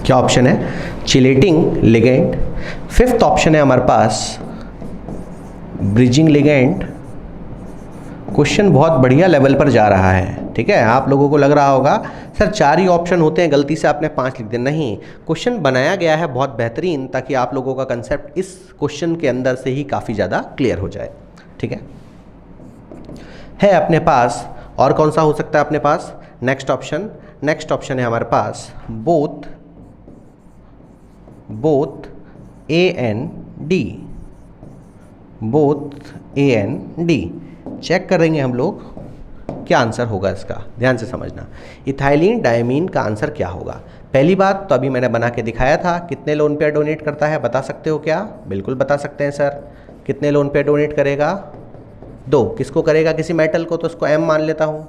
क्या ऑप्शन है, चिलेटिंग लिगेंड। फिफ्थ ऑप्शन है हमारे पास ब्रिजिंग लिगेंड। क्वेश्चन बहुत बढ़िया लेवल पर जा रहा है, ठीक है, आप लोगों को लग रहा होगा सर 4 ही ऑप्शन होते हैं, गलती से आपने 5 लिख दिया। नहीं, क्वेश्चन बनाया गया है बहुत बेहतरीन, ताकि आप लोगों का कंसेप्ट इस क्वेश्चन के अंदर से ही काफ़ी ज़्यादा क्लियर हो जाए। ठीक है अपने पास और कौन सा हो सकता है अपने पास? नेक्स्ट ऑप्शन है हमारे पास both A and D, both A and D. Check करेंगे हम लोग क्या आंसर होगा इसका, ध्यान से समझना। इथाइलिन डायमीन का आंसर क्या होगा? पहली बात तो अभी मैंने बना के दिखाया था, कितने लोन पेयर डोनेट करता है बता सकते हो क्या? बिल्कुल बता सकते हैं सर। कितने लोन पेयर डोनेट करेगा? 2। किसको करेगा? किसी मेटल को, तो उसको M मान लेता हूँ,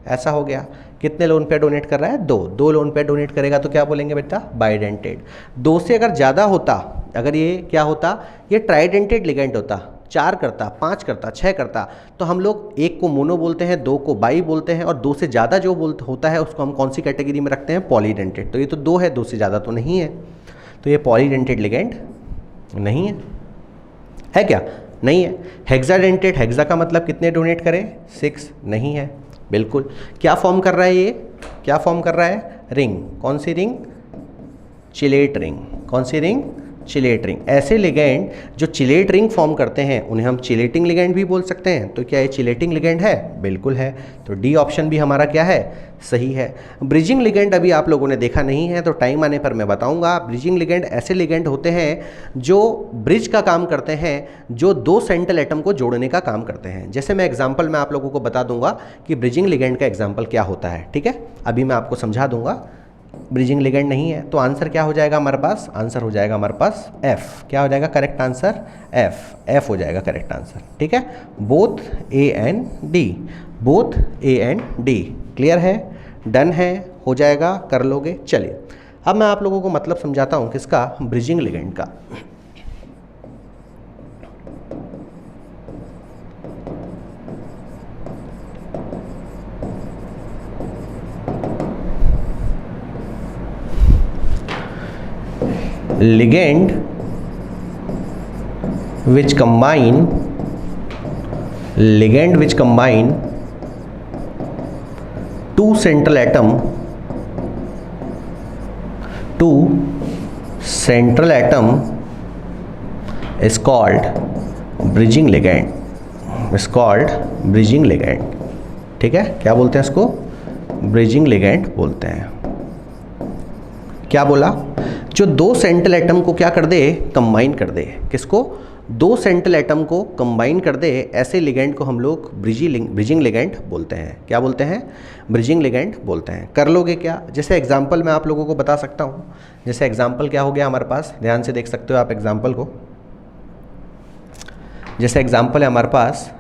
ऐसा हो गया। कितने लोन पेयर डोनेट कर रहा है? 2 लोन पेयर डोनेट करेगा तो क्या बोलेंगे बेटा? बाइडेंटेड। 2 से अगर ज़्यादा होता, अगर ये क्या होता, ये ट्राइडेंटेड लिगेंड होता, 4 करता, 5 करता, 6 करता, तो हम लोग 1 को मोनो बोलते हैं, 2 को बाई बोलते हैं, और 2 से ज़्यादा जो होता है उसको हम कौन सी कैटेगरी में रखते हैं? पॉलीडेंटेड। तो ये तो 2 है, 2 से ज़्यादा तो नहीं है, तो ये पॉलीडेंटेड लिगेंड नहीं है क्या? नहीं है। हेक्साडेंटेड, हेक्सा का मतलब कितने डोनेट करें? 6, नहीं है बिल्कुल। क्या फॉर्म कर रहा है ये? क्या फॉर्म कर रहा है? रिंग। कौन सी रिंग? Chelate ring. कौन सी रिंग? Chelate ring. ऐसे लिगेंड जो चिलेट रिंग फॉर्म करते हैं उन्हें हम चिलेटिंग लिगेंड भी बोल सकते हैं। तो क्या ये चिलेटिंग लिगेंड है? बिल्कुल है। तो डी ऑप्शन भी हमारा क्या है? सही है। ब्रिजिंग लिगेंड अभी आप लोगों ने देखा नहीं है, तो टाइम आने पर मैं बताऊंगा। ब्रिजिंग लिगेंड ऐसे लिगेंड होते हैं जो ब्रिज का काम करते हैं, जो 2 सेंट्रल एटम को जोड़ने का काम करते हैं। जैसे मैं एग्जाम्पल में आप लोगों को बता दूंगा कि ब्रिजिंग लिगेंड का एग्जाम्पल क्या होता है। ठीक है, अभी मैं आपको समझा दूंगा। ब्रिजिंग लिगेंड नहीं है, तो आंसर क्या हो जाएगा हमारे पास? आंसर हो जाएगा हमारे पास एफ। क्या हो जाएगा करेक्ट आंसर? एफ हो जाएगा करेक्ट आंसर। ठीक है, both A and D, both A and D. Clear है? डन है? हो जाएगा? कर लोगे? चलिए अब मैं आप लोगों को मतलब समझाता हूँ किसका? ब्रिजिंग लिगेंड का। ligand which combine two central atom is called bridging ligand। ठीक है, क्या बोलते हैं इसको? ब्रिजिंग लिगेंड बोलते हैं। क्या बोला? जो 2 सेंट्रल एटम को क्या कर दे? कंबाइन कर दे। किसको? 2 सेंट्रल एटम को कंबाइन कर दे, ऐसे लिगेंड को हम लोग ब्रिजिंग लिगेंड बोलते हैं। क्या बोलते हैं? ब्रिजिंग लिगेंड बोलते हैं। कर लोगे क्या? जैसे एग्जांपल मैं आप लोगों को बता सकता हूँ। जैसे एग्जांपल क्या हो गया हमारे पास, ध्यान से देख सकते हो आप एग्जांपल को। जैसे एग्जांपल है हमारे पास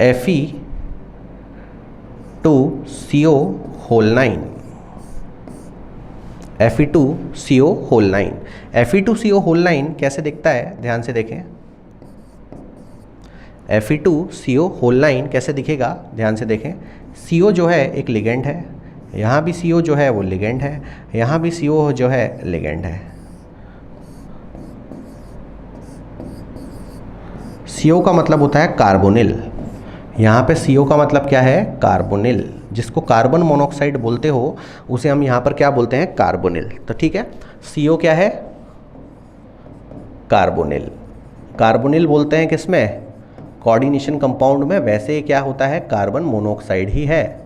Fe2CO9, Fe2CO9। Fe2CO9 कैसे दिखता है? ध्यान से देखें। Fe2CO9 कैसे दिखेगा? ध्यान से देखें। CO जो है एक लिगेंड है, यहाँ भी CO जो है वो लिगेंड है, यहाँ भी CO जो है लिगेंड है। CO का मतलब होता है कार्बोनिल। यहाँ पे CO का मतलब क्या है? कार्बोनिल। जिसको कार्बन मोनोऑक्साइड बोलते हो उसे हम यहाँ पर क्या बोलते हैं? कार्बोनिल। तो ठीक है, CO क्या है? कार्बोनिल। कार्बोनिल बोलते हैं किसमें? कोऑर्डिनेशन कंपाउंड में। वैसे ये क्या होता है? कार्बन मोनोऑक्साइड ही है।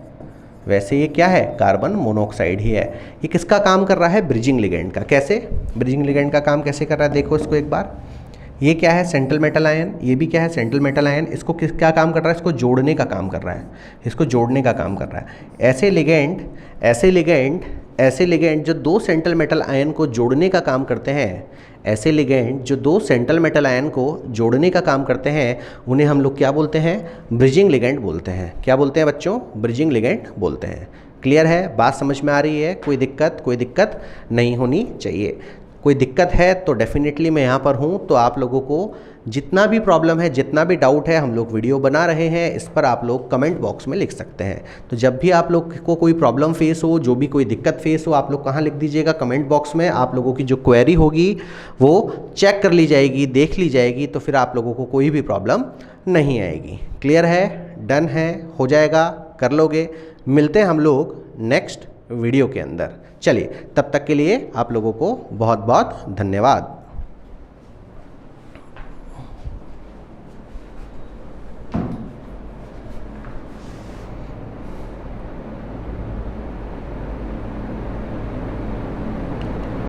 वैसे ये क्या है? कार्बन मोनोऑक्साइड ही है। ये किसका काम कर रहा है? ब्रिजिंग लिगेंड का। कैसे? ब्रिजिंग लिगेंड का काम कैसे कर रहा है? देखो इसको एक बार। ये क्या है? Central metal ion. ये भी क्या है? Central metal ion. इसको क्या काम कर रहा है? इसको जोड़ने का काम कर रहा है। इसको जोड़ने का काम कर रहा है। ऐसे लिगेंड जो 2 सेंट्रल मेटल आयन को जोड़ने का काम करते हैं, ऐसे लिगेंड जो 2 सेंट्रल मेटल आयन को जोड़ने का काम करते हैं, उन्हें हम लोग क्या बोलते हैं? ब्रिजिंग लिगेंड बोलते हैं। क्या बोलते हैं बच्चों? ब्रिजिंग लिगेंड बोलते हैं। क्लियर है? बात समझ में आ रही है? कोई दिक्कत नहीं होनी चाहिए। कोई दिक्कत है तो डेफिनेटली मैं यहाँ पर हूँ। तो आप लोगों को जितना भी प्रॉब्लम है, जितना भी डाउट है, हम लोग वीडियो बना रहे हैं, इस पर आप लोग कमेंट बॉक्स में लिख सकते हैं। तो जब भी आप लोग को कोई प्रॉब्लम फेस हो, जो भी कोई दिक्कत फेस हो, आप लोग कहाँ लिख दीजिएगा? कमेंट बॉक्स में। आप लोगों की जो क्वेरी होगी वो चेक कर ली जाएगी, देख ली जाएगी, तो फिर आप लोगों को कोई भी प्रॉब्लम नहीं आएगी। क्लियर है? डन है? हो जाएगा? कर लोगे। मिलते हैं हम लोग नेक्स्ट वीडियो के अंदर। चलिए, तब तक के लिए आप लोगों को बहुत बहुत धन्यवाद।